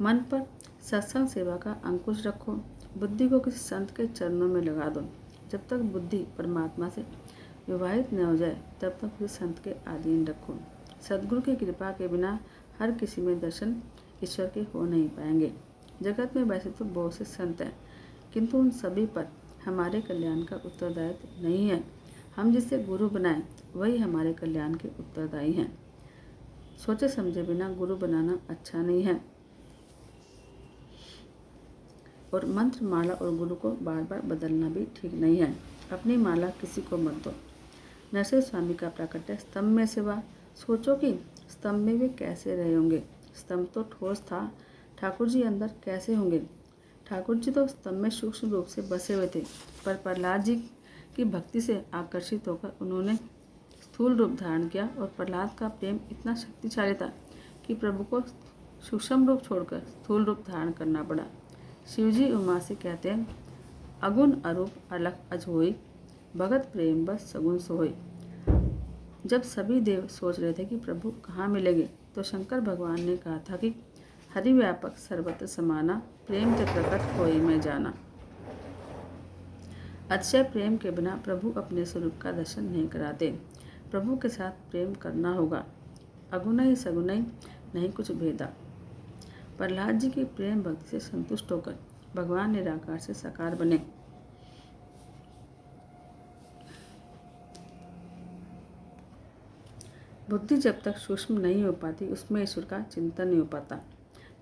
मन पर सत्संग सेवा का अंकुश रखो। बुद्धि को किसी संत के चरणों में लगा दो। जब तक बुद्धि परमात्मा से विवाहित न हो जाए तब तक किसी संत के अधीन रखो। सद्गुरु की कृपा के बिना हर किसी में दर्शन ईश्वर के हो नहीं पाएंगे। जगत में वैसे तो बहुत से संत हैं, किंतु उन सभी पर हमारे कल्याण का उत्तरदायित्व नहीं है। हम जिसे गुरु बनाएं वही हमारे कल्याण के उत्तरदायी हैं। सोचे समझे बिना गुरु बनाना अच्छा नहीं है। और मंत्र, माला और गुरु को बार बार बदलना भी ठीक नहीं है। अपनी माला किसी को मत दो। नरसिंह स्वामी का प्राकट्य स्तंभ में से हुआ। सोचो कि स्तंभ में वे कैसे रहे होंगे। स्तंभ तो ठोस था, ठाकुर जी अंदर कैसे होंगे। ठाकुर जी तो स्तंभ में सूक्ष्म रूप से बसे हुए थे, पर प्रहलाद जी की भक्ति से आकर्षित होकर उन्होंने स्थूल रूप धारण किया और प्रहलाद का प्रेम इतना शक्तिशाली था कि प्रभु को सूक्ष्म रूप छोड़कर स्थूल रूप धारण करना पड़ा। शिवजी उमा से कहते हैं, अगुण अरूप अलख अजोई, भगत प्रेम बस सगुण सोई। जब सभी देव सोच रहे थे कि प्रभु कहाँ मिलेंगे तो शंकर भगवान ने कहा था कि हरि व्यापक सर्वत्र समाना, प्रेम ते प्रकट होई में जाना। अतिशय प्रेम के बिना प्रभु अपने स्वरूप का दर्शन नहीं कराते। प्रभु के साथ प्रेम करना होगा। अगुणई सगुणई नहीं कुछ भेदा। प्रहलाद जी की प्रेम भक्ति से संतुष्ट होकर भगवान निराकार से साकार बने। बुद्धि जब तक सूक्ष्म नहीं हो पाती उसमें ईश्वर का चिंतन नहीं हो पाता।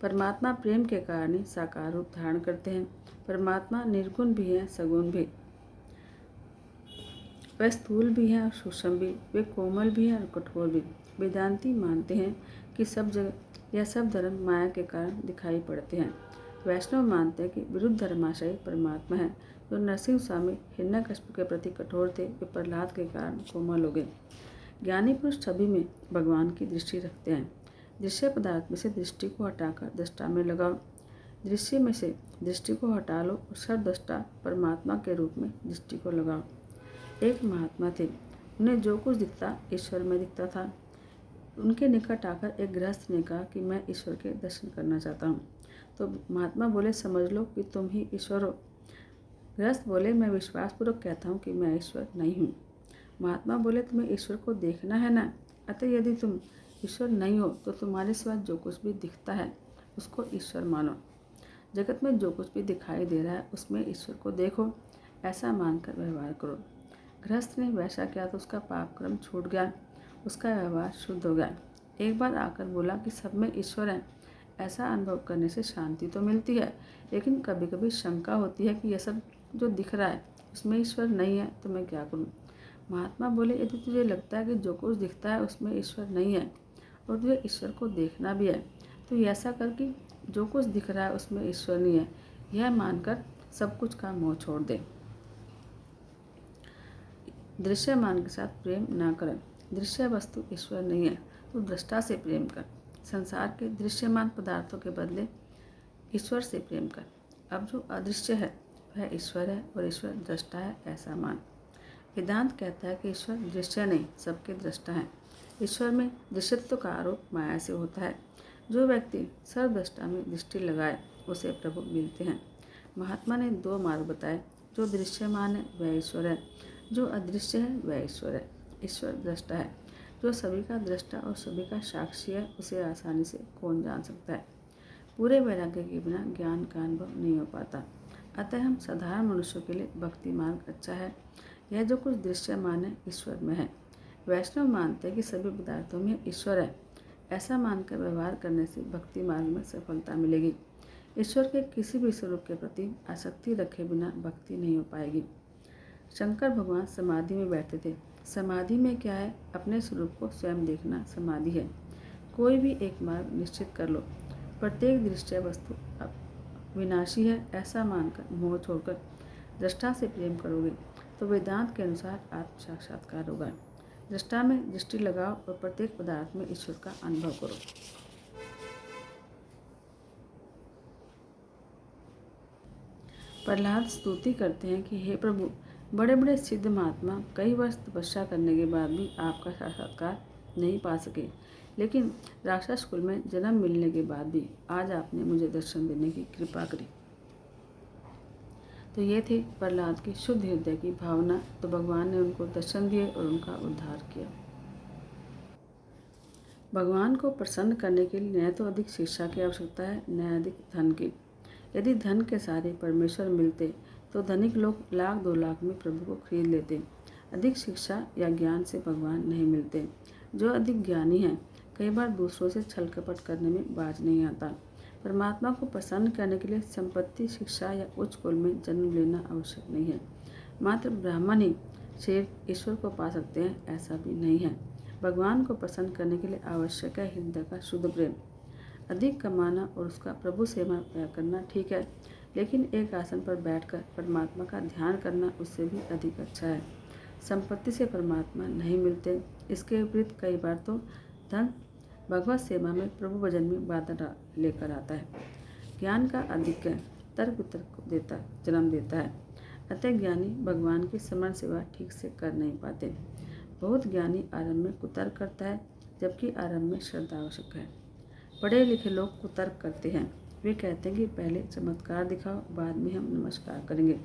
परमात्मा प्रेम के कारण ही साकार रूप धारण करते हैं। परमात्मा निर्गुण भी है, सगुण भी। वह स्थूल भी है और सूक्ष्म भी। वे कोमल भी है और कठोर भी। वेदांती मानते हैं कि सब जगह यह सब धर्म माया के कारण दिखाई पड़ते हैं। वैष्णव मानते हैं कि विरुद्ध धर्माशय परमात्मा है। जो नरसिंह स्वामी हिरण्यकशिपु के प्रति कठोर थे वे प्रहलाद के कारण कोमल हो गए। ज्ञानी पुरुष सभी में भगवान की दृष्टि रखते हैं। दृश्य पदार्थ में से दृष्टि को हटाकर दृष्टा में लगाओ। दृश्य में से दृष्टि को हटा लो और सर्वद्रष्टा परमात्मा के रूप में दृष्टि को लगाओ। एक महात्मा थे, उन्हें जो कुछ दिखता ईश्वर में दिखता था। उनके निकट आकर एक गृहस्थ ने कहा कि मैं ईश्वर के दर्शन करना चाहता हूँ। तो महात्मा बोले, समझ लो कि तुम ही ईश्वर हो। गृहस्थ बोले, मैं विश्वासपूर्वक कहता हूँ कि मैं ईश्वर नहीं हूँ। महात्मा बोले, तुम्हें ईश्वर को देखना है ना, अतः यदि तुम ईश्वर नहीं हो तो तुम्हारे सिवा जो कुछ भी दिखता है उसको ईश्वर मानो। जगत में जो कुछ भी दिखाई दे रहा है उसमें ईश्वर को देखो, ऐसा मानकर व्यवहार करो। गृहस्थ ने वैसा किया तो उसका पाप कर्म छूट गया, उसका व्यवहार शुद्ध हो गया। एक बार आकर बोला कि सब में ईश्वर है। ऐसा अनुभव करने से शांति तो मिलती है, लेकिन कभी कभी शंका होती है कि यह सब जो दिख रहा है उसमें ईश्वर नहीं है तो मैं क्या करूं। महात्मा बोले, यदि तुझे लगता है कि जो कुछ दिखता है उसमें ईश्वर नहीं है और तुझे ईश्वर को देखना भी है तो ऐसा कर कि जो कुछ दिख रहा है उसमें ईश्वर नहीं है, यह मानकर सब कुछ का मोह छोड़ दे। दृश्यमान के साथ प्रेम न करें। दृश्य वस्तु ईश्वर नहीं है तो दृष्टा से प्रेम कर। संसार के दृश्यमान पदार्थों के बदले ईश्वर से प्रेम कर। अब जो अदृश्य है वह ईश्वर है और ईश्वर दृष्टा है, ऐसा मान। वेदांत कहता है कि ईश्वर दृश्य नहीं सबके दृष्टा है। ईश्वर में दृश्यत्व का आरोप माया से होता है। जो व्यक्ति सर्वदृष्टा में दृष्टि लगाए उसे प्रभु मिलते हैं। महात्मा ने दो मार्ग बताए। जो दृश्यमान है वह ईश्वर है, जो अदृश्य है वह ईश्वर है। ईश्वर दृष्टा है। जो सभी का दृष्टा और सभी का साक्षी है उसे आसानी से कौन जान सकता है। पूरे वैराग्य के बिना ज्ञान का अनुभव नहीं हो पाता। अतः हम साधारण मनुष्यों के लिए भक्ति मार्ग अच्छा है। यह जो कुछ दृश्यमान है ईश्वर में है। वैष्णव मानते हैं कि सभी पदार्थों में ईश्वर है। ऐसा मानकर व्यवहार करने से भक्ति मार्ग में सफलता मिलेगी। ईश्वर के किसी भी स्वरूप के प्रति आसक्ति रखे बिना भक्ति नहीं हो पाएगी। शंकर भगवान समाधि में बैठते थे। समाधि में क्या है, अपने स्वरूप को स्वयं देखना समाधि है। कोई भी एक मार्ग निश्चित कर लो। प्रत्येक दृश्य वस्तु विनाशी है ऐसा मानकर मोह छोड़कर दृष्टा से प्रेम करोगे तो वेदांत के अनुसार आत्म साक्षात्कार होगा। दृष्टा में दृष्टि लगाओ और प्रत्येक पदार्थ में ईश्वर का अनुभव करो। प्रहलाद स्तुति करते हैं कि हे प्रभु, बड़े बड़े सिद्ध महात्मा कई वर्ष तपस्या करने के बाद भी आपका साक्षात्कार नहीं पा सके, लेकिन राक्षस कुल में जन्म मिलने के बाद भी आज आपने मुझे दर्शन देने की कृपा करी। तो ये थी प्रहलाद की शुद्ध हृदय की भावना। तो भगवान ने उनको दर्शन दिए और उनका उद्धार किया। भगवान को प्रसन्न करने के लिए न तो अधिक शिक्षा की आवश्यकता है, न अधिक धन की। यदि धन के सहारे परमेश्वर मिलते तो धनिक लोग लाख 2 लाख में प्रभु को खरीद लेते। अधिक शिक्षा या ज्ञान से भगवान नहीं मिलते। जो अधिक ज्ञानी हैं कई बार दूसरों से छल कपट करने में बाज नहीं आता। परमात्मा को प्रसन्न करने के लिए संपत्ति, शिक्षा या उच्च कुल में जन्म लेना आवश्यक नहीं है। मात्र ब्राह्मण ही सिर्फ ईश्वर को पा सकते हैं, ऐसा भी नहीं है। भगवान को प्रसन्न करने के लिए आवश्यक है हृदय का शुद्ध प्रेम। अधिक कमाना और उसका प्रभु सेवा करना ठीक है, लेकिन एक आसन पर बैठकर परमात्मा का ध्यान करना उससे भी अधिक अच्छा है। संपत्ति से परमात्मा नहीं मिलते। इसके विपरीत कई बार तो धन भगवत सेवा में, प्रभु भजन में बाधा लेकर आता है। ज्ञान का अधिक तर्क वितर्क जन्म देता है। अतः ज्ञानी भगवान की स्मरण सेवा ठीक से कर नहीं पाते। बहुत ज्ञानी आरंभ में कुतर्क करता है, जबकि आरंभ में श्रद्धा आवश्यक है। पढ़े लिखे लोग कुतर्क करते हैं। वे कहते हैं कि पहले चमत्कार दिखाओ, बाद में हम नमस्कार करेंगे।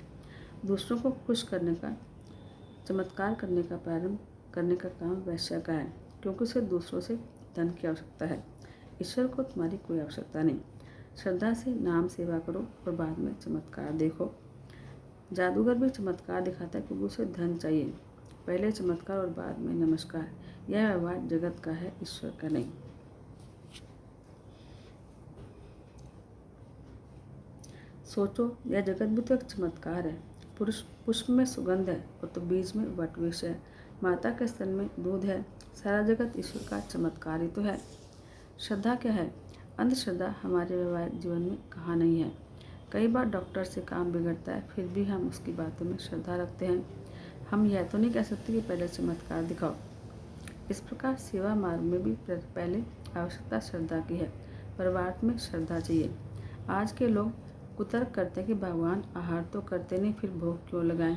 दूसरों को खुश करने का, चमत्कार करने का प्रारंभ करने का काम वैश्य का है, क्योंकि उसे दूसरों से धन की आवश्यकता है। ईश्वर को तुम्हारी कोई आवश्यकता नहीं। श्रद्धा से नाम सेवा करो और बाद में चमत्कार देखो। जादूगर भी चमत्कार दिखाता है क्योंकि उसे धन चाहिए। पहले चमत्कार और बाद में नमस्कार। यह व्यवहार जगत का है, ईश्वर का नहीं। सोचो, यह जगत भी तो एक चमत्कार है। पुष्प में सुगंध है और तो बीज में वटवृक्ष है। माता के स्तन में दूध है। सारा जगत ईश्वर का चमत्कार ही तो है। श्रद्धा क्या है? अंधश्रद्धा हमारे व्यवहारिक जीवन में कहाँ नहीं है। कई बार डॉक्टर से काम बिगड़ता है, फिर भी हम उसकी बातों में श्रद्धा रखते हैं। हम यह तो नहीं कह सकते कि पहले चमत्कार दिखाओ। इस प्रकार सेवा मार्ग में भी पहले आवश्यकता श्रद्धा की है। परमार्थ में श्रद्धा चाहिए। आज के लोग कुतर्क करते हैं कि भगवान आहार तो करते नहीं, फिर भोग क्यों लगाएं।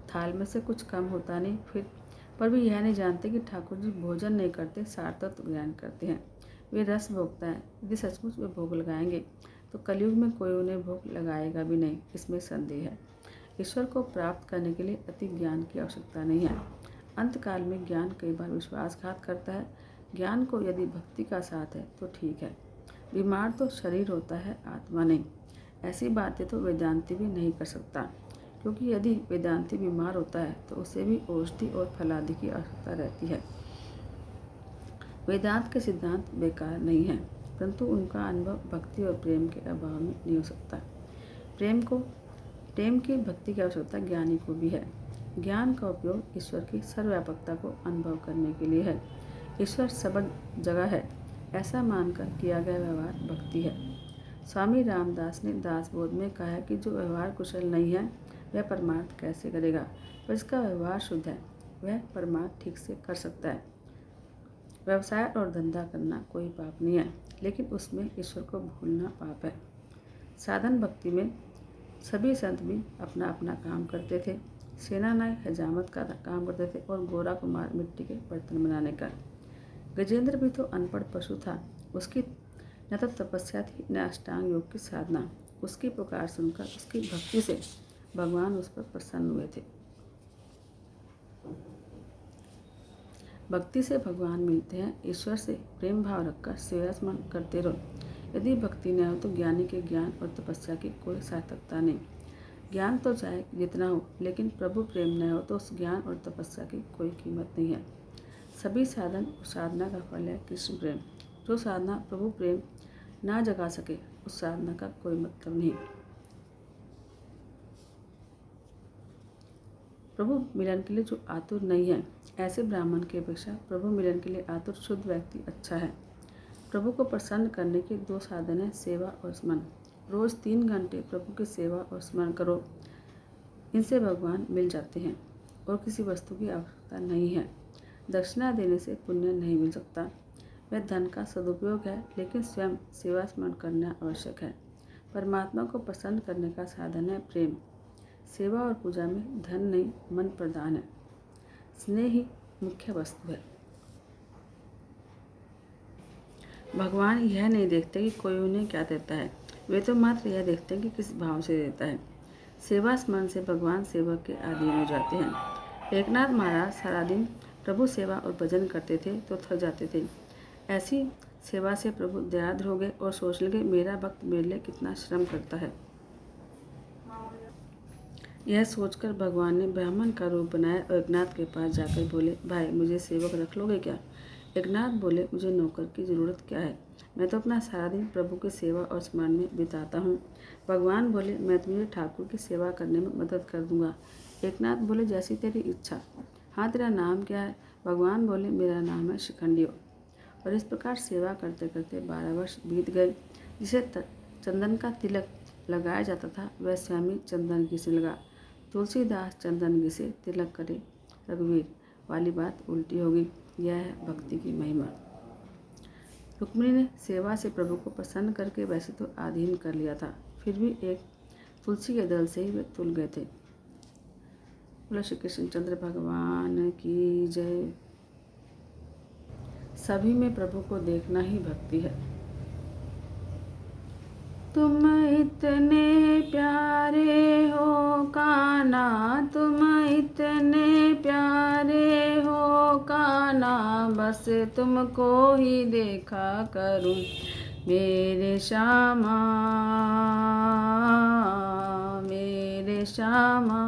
थाल में से कुछ कम होता नहीं, फिर पर भी यह नहीं जानते कि ठाकुर जी भोजन नहीं करते, सार्थक ज्ञान करते हैं। वे रस भोगता है। यदि सचमुच वे भोग लगाएंगे तो कलयुग में कोई उन्हें भोग लगाएगा भी नहीं, इसमें संदेह है। ईश्वर को प्राप्त करने के लिए अति ज्ञान की आवश्यकता नहीं है। अंतकाल में ज्ञान कई बार विश्वासघात करता है। ज्ञान को यदि भक्ति का साथ है तो ठीक है। बीमार तो शरीर होता है, आत्मा नहीं। ऐसी बातें तो वेदांती भी नहीं कर सकता, क्योंकि यदि वेदांती बीमार होता है तो उसे भी औषधि और फलादि की आवश्यकता रहती है। वेदांत के सिद्धांत बेकार नहीं हैं, परंतु उनका अनुभव भक्ति और प्रेम के अभाव में नहीं हो सकता। प्रेम की भक्ति की आवश्यकता ज्ञानी को भी है। ज्ञान का उपयोग ईश्वर की सर्वव्यापकता को अनुभव करने के लिए है। ईश्वर सब जगह है, ऐसा मानकर किया गया व्यवहार भक्ति है। स्वामी रामदास ने दासबोध में कहा है कि जो व्यवहार कुशल नहीं है वह परमार्थ कैसे करेगा, पर जिसका व्यवहार शुद्ध है वह परमार्थ ठीक से कर सकता है। व्यवसाय और धंधा करना कोई पाप नहीं है, लेकिन उसमें ईश्वर को भूलना पाप है। साधन भक्ति में सभी संत भी अपना अपना काम करते थे। सेनानायक हजामत का काम करते थे और गोरा कुमार मिट्टी के बर्तन बनाने का। गजेंद्र भी तो अनपढ़ पशु था। उसकी न तो तपस्या थी, न अष्टांग योग की साधना। उसकी पुकार सुनकर उसकी भक्ति से भगवान उस पर प्रसन्न हुए थे। भक्ति से भगवान मिलते हैं। ईश्वर से प्रेम भाव रखकर सेवा स्मरण करते रहो। यदि भक्ति न हो तो ज्ञानी के ज्ञान और तपस्या की कोई सार्थकता नहीं। ज्ञान तो चाहे जितना हो, लेकिन प्रभु प्रेम न हो तो उस ज्ञान और तपस्या की कोई कीमत नहीं है। सभी साधन और साधना का फल है कृष्ण प्रेम। जो साधना प्रभु प्रेम ना जगा सके उस साधना का कोई मतलब नहीं। प्रभु मिलन के लिए जो आतुर नहीं है, ऐसे ब्राह्मण की अपेक्षा प्रभु मिलन के लिए आतुर शुद्ध व्यक्ति अच्छा है। प्रभु को प्रसन्न करने के 2 साधन हैं, सेवा और स्मरण। रोज 3 घंटे प्रभु की सेवा और स्मरण करो। इनसे भगवान मिल जाते हैं और किसी वस्तु की आवश्यकता नहीं है। दक्षिणा देने से पुण्य नहीं मिल सकता, वह धन का सदुपयोग है, लेकिन स्वयं सेवा स्मरण करना आवश्यक है। परमात्मा को प्रसन्न करने का साधन है प्रेम। सेवा और पूजा में धन नहीं, मन प्रधान है। स्नेह ही मुख्य वस्तु है। भगवान यह नहीं देखते कि कोई उन्हें क्या देता है, वे तो मात्र यह देखते हैं कि किस भाव से देता है। सेवा स्मरण से भगवान सेवक के अधीन हो जाते हैं। एकनाथ महाराज सारा दिन प्रभु सेवा और भजन करते थे तो थक जाते थे। ऐसी सेवा से प्रभु दयाद्र हो गए और सोच लगे मेरा भक्त मेरे लिए कितना श्रम करता है। यह सोचकर भगवान ने ब्राह्मण का रूप बनाया और एकनाथ के पास जाकर बोले, भाई मुझे सेवक रख लोगे क्या? एकनाथ बोले, मुझे नौकर की ज़रूरत क्या है, मैं तो अपना सारा दिन प्रभु की सेवा और स्मरण में बिताता हूँ। भगवान बोले, मैं तुम्हें ठाकुर की सेवा करने में मदद कर दूंगा। एकनाथ बोले, जैसी तेरी इच्छा। हाँ, तेरा नाम क्या है? भगवान बोले, मेरा नाम है शिखंडियो। और इस प्रकार सेवा करते करते 12 वर्ष बीत गए। जिसे चंदन का तिलक लगाया जाता था वह स्वामी चंदन घिसने लगा। तुलसीदास चंदन घिसे तिलक करे रघुवीर वाली बात उल्टी होगी। यह है भक्ति की महिमा। रुक्मिणी ने सेवा से प्रभु को प्रसन्न करके वैसे तो अधीन कर लिया था, फिर भी एक तुलसी के दल से ही वे तुल गए थे। बोलो श्री कृष्णचंद्र भगवान की जय। सभी में प्रभु को देखना ही भक्ति है। तुम इतने प्यारे हो कान्हा, तुम इतने प्यारे हो कान्हा, बस तुमको ही देखा करूं मेरे श्यामा, मेरे श्यामा।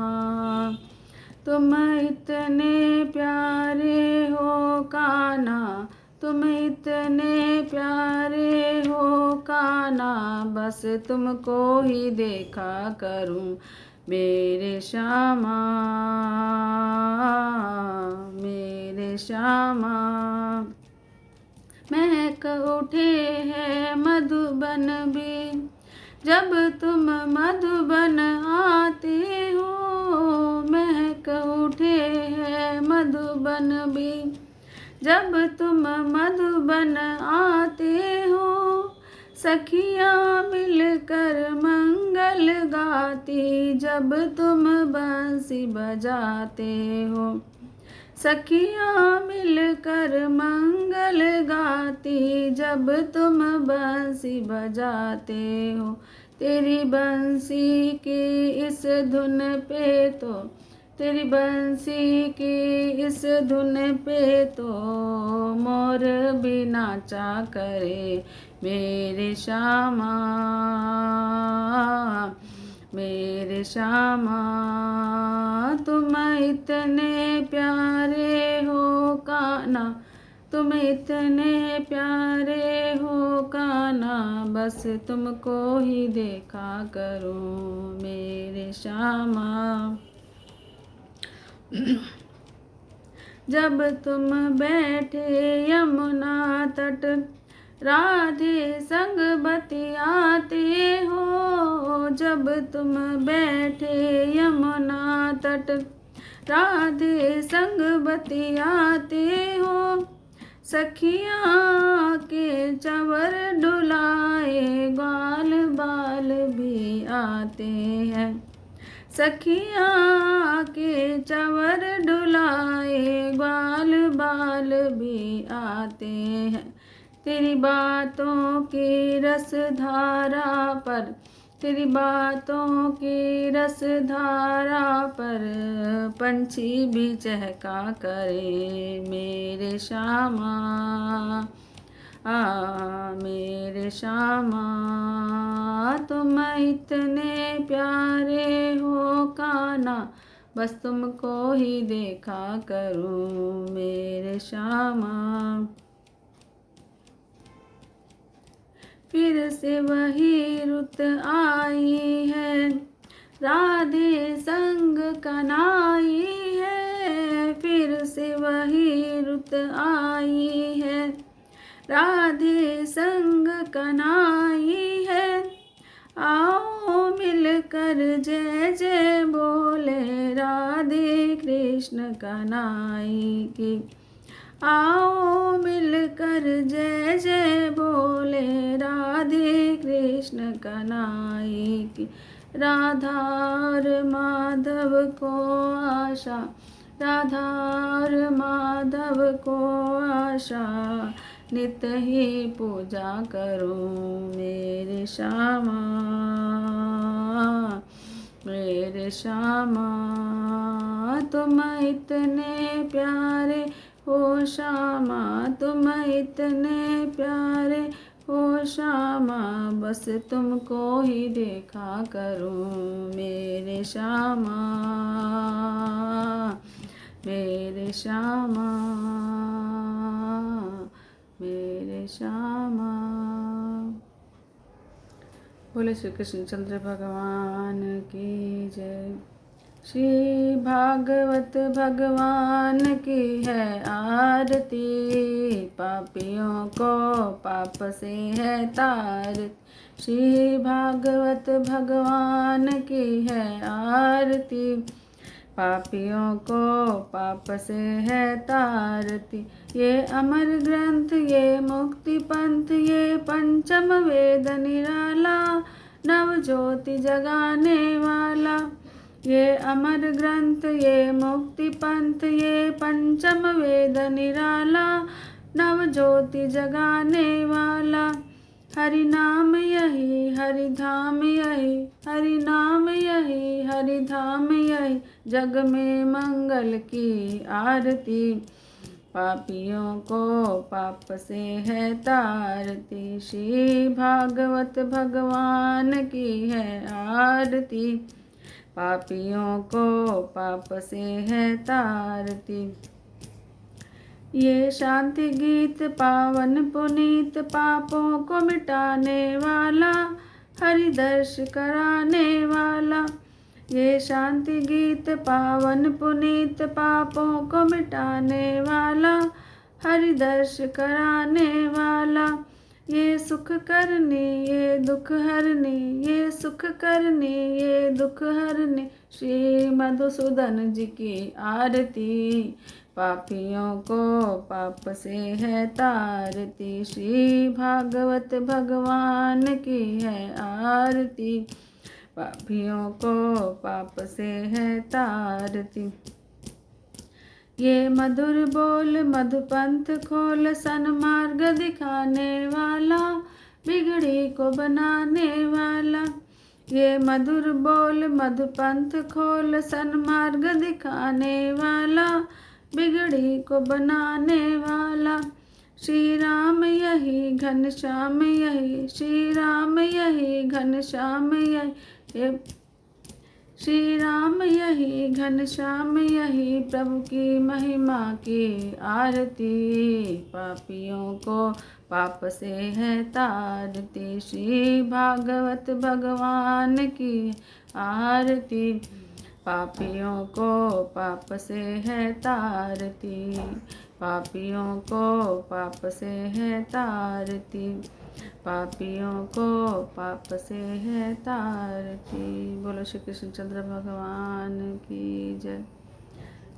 तुम इतने प्यारे हो कान्हा, तुम इतने प्यारे हो कान्हा, बस तुमको ही देखा करूं मेरे श्यामा, मेरे श्यामा। महक उठे हैं मधुबन भी, जब तुम मधुबन आते हो। महक उठे हैं मधुबन भी, जब तुम मधुबन आते हो। सखियाँ मिलकर मंगल गाती, जब तुम बंसी बजाते हो। सखियाँ मिलकर मंगल गाती, जब तुम बंसी बजाते हो। तेरी बंसी की इस धुन पे तो, तेरी बंसी की इस धुन पे तो मोर भी नाचा करे मेरे श्यामा, मेरे श्यामा। तुम इतने प्यारे हो कान्हा, तुम इतने प्यारे हो कान्हा, बस तुमको ही देखा करूं मेरे श्यामा। जब तुम बैठे यमुना तट, राधे संग बतियाते हो। जब तुम बैठे यमुना तट, राधे संग बतियाते हो। सखियाँ के चंवर डुलाए ग्वाल बाल भी आते हैं। सखियाँ के चंवर डुलाए ग्वाल बाल भी आते हैं। तेरी बातों की रस धारा पर, तेरी बातों की रस धारा पर पंछी भी चहका करे मेरे श्यामा, मेरे श्यामा। तुम इतने प्यारे हो कान्हा, बस तुमको ही देखा करूं मेरे श्यामा। फिर से वही रुत आई है, राधे संग कनाई है। फिर से वही रुत आई है, राधे संग कनाई है। आओ मिलकर जय जय बोले राधे कृष्ण कनाई की। आओ मिलकर जय जय बोले, राधे कृष्ण कन्हैया की। राधा और माधव को आशा, राधा और माधव को आशा, नित ही पूजा करूं मेरे श्यामा, मेरे श्यामा। तुम इतने प्यारे हो श्यामा, तुम इतने प्यारे हो श्यामा, बस तुमको ही देखा करूं मेरे श्यामा, मेरे श्यामा, मेरे श्यामा। बोले श्री कृष्ण चंद्र भगवान की जय। श्री भागवत भगवान की है आरती, पापियों को पाप से है तारती। श्री भागवत भगवान की है आरती, पापियों को पाप से है तारती। ये अमर ग्रंथ, ये मुक्ति पंथ, ये पंचम वेद निराला, नव ज्योति जगाने वाला। ये अमर ग्रंथ, ये मुक्ति पंथ, ये पंचम वेद निराला, नव ज्योति जगाने वाला। हरि नाम यही, हरि धाम यही, हरि नाम यही, हरि धाम यही, जग में मंगल की आरती। पापियों को पाप से है तारती, श्री भागवत भगवान की है आरती, पापियों को पाप से है तारती। ये शांति गीत पावन पुनीत, पापों को मिटाने वाला, हरि दर्श कराने वाला। ये शांति गीत पावन पुनीत, पापों को मिटाने वाला, हरि दर्श कराने वाला। ये सुख करनी, ये दुख हरनी, ये सुख करनी, ये दुख हरनी, श्री मधुसूदन जी की आरती। पापियों को पाप से है तारती, श्री भागवत भगवान की है आरती, पापियों को पाप से है तारती। ये मधुर बोल मधुपंथ खोल, सन्मार्ग दिखाने वाला, बिगड़ी को बनाने वाला। ये मधुर बोल मधुपंथ खोल, सन्मार्ग दिखाने वाला, बिगड़ी को बनाने वाला। श्री राम यही घनश्याम यही, श्री राम यही घनश्याम यही, श्री राम यही घनश्याम यही, प्रभु की महिमा की आरती। पापियों को पाप से है तारती, श्री भागवत भगवान की आरती। पापियों को पाप से है तारती, पापियों को पाप से है तारती, पापियों को पाप से है तारती। बोलो श्री कृष्ण चंद्र भगवान की जय।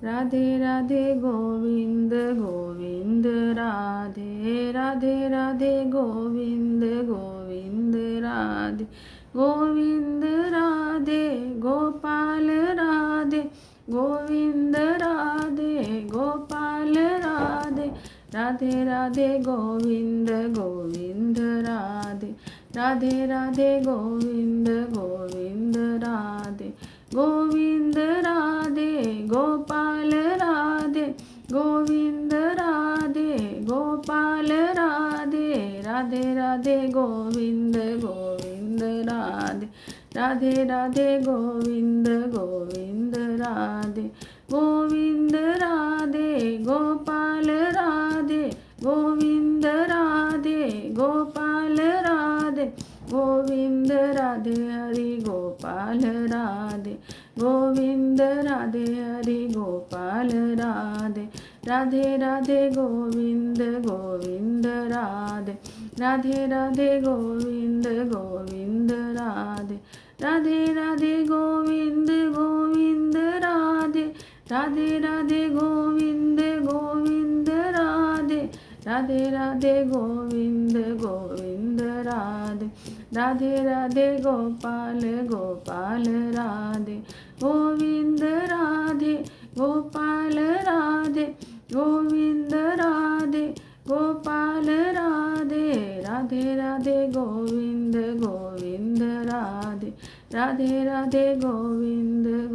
राधे राधे गोविंद गोविंद राधे, राधे राधे गोविंद गोविंद राधे, गोविंद राधे गोपाल राधे, गोविंद राधे गोपाल राधे, राधे राधे गोविंद गोविंद राधे, राधे राधे गोविंद गोविंद राधे, गोविंद राधे गोपाल राधे, गोविंद राधे गोपाल राधे, राधे राधे गोविंद गोविंद राधे, राधे राधे गोविंद गोविंद राधे, गोविंद राधे गोपाल राधे, गोविंद राधे गोपाल राधे, गोविंद राधे हरि गोपाल राधे, गोविंद राधे हरि गोपाल राधे, राधे राधे गोविंद गोविंद राधे, राधे राधे गोविंद गोविंद राधे, राधे राधे गोविंद गोविंद राधे, राधे राधे गोविंद गोविंद राधे। राधे राधे गोविंद गोविंद राधे, राधे राधे गोपाल गोपाल राधे, गोविंद राधे गोपाल राधे, गोविंद राधे गोपाल राधे, राधे राधे गोविंद गोविंद राधे, राधे राधे गोविंद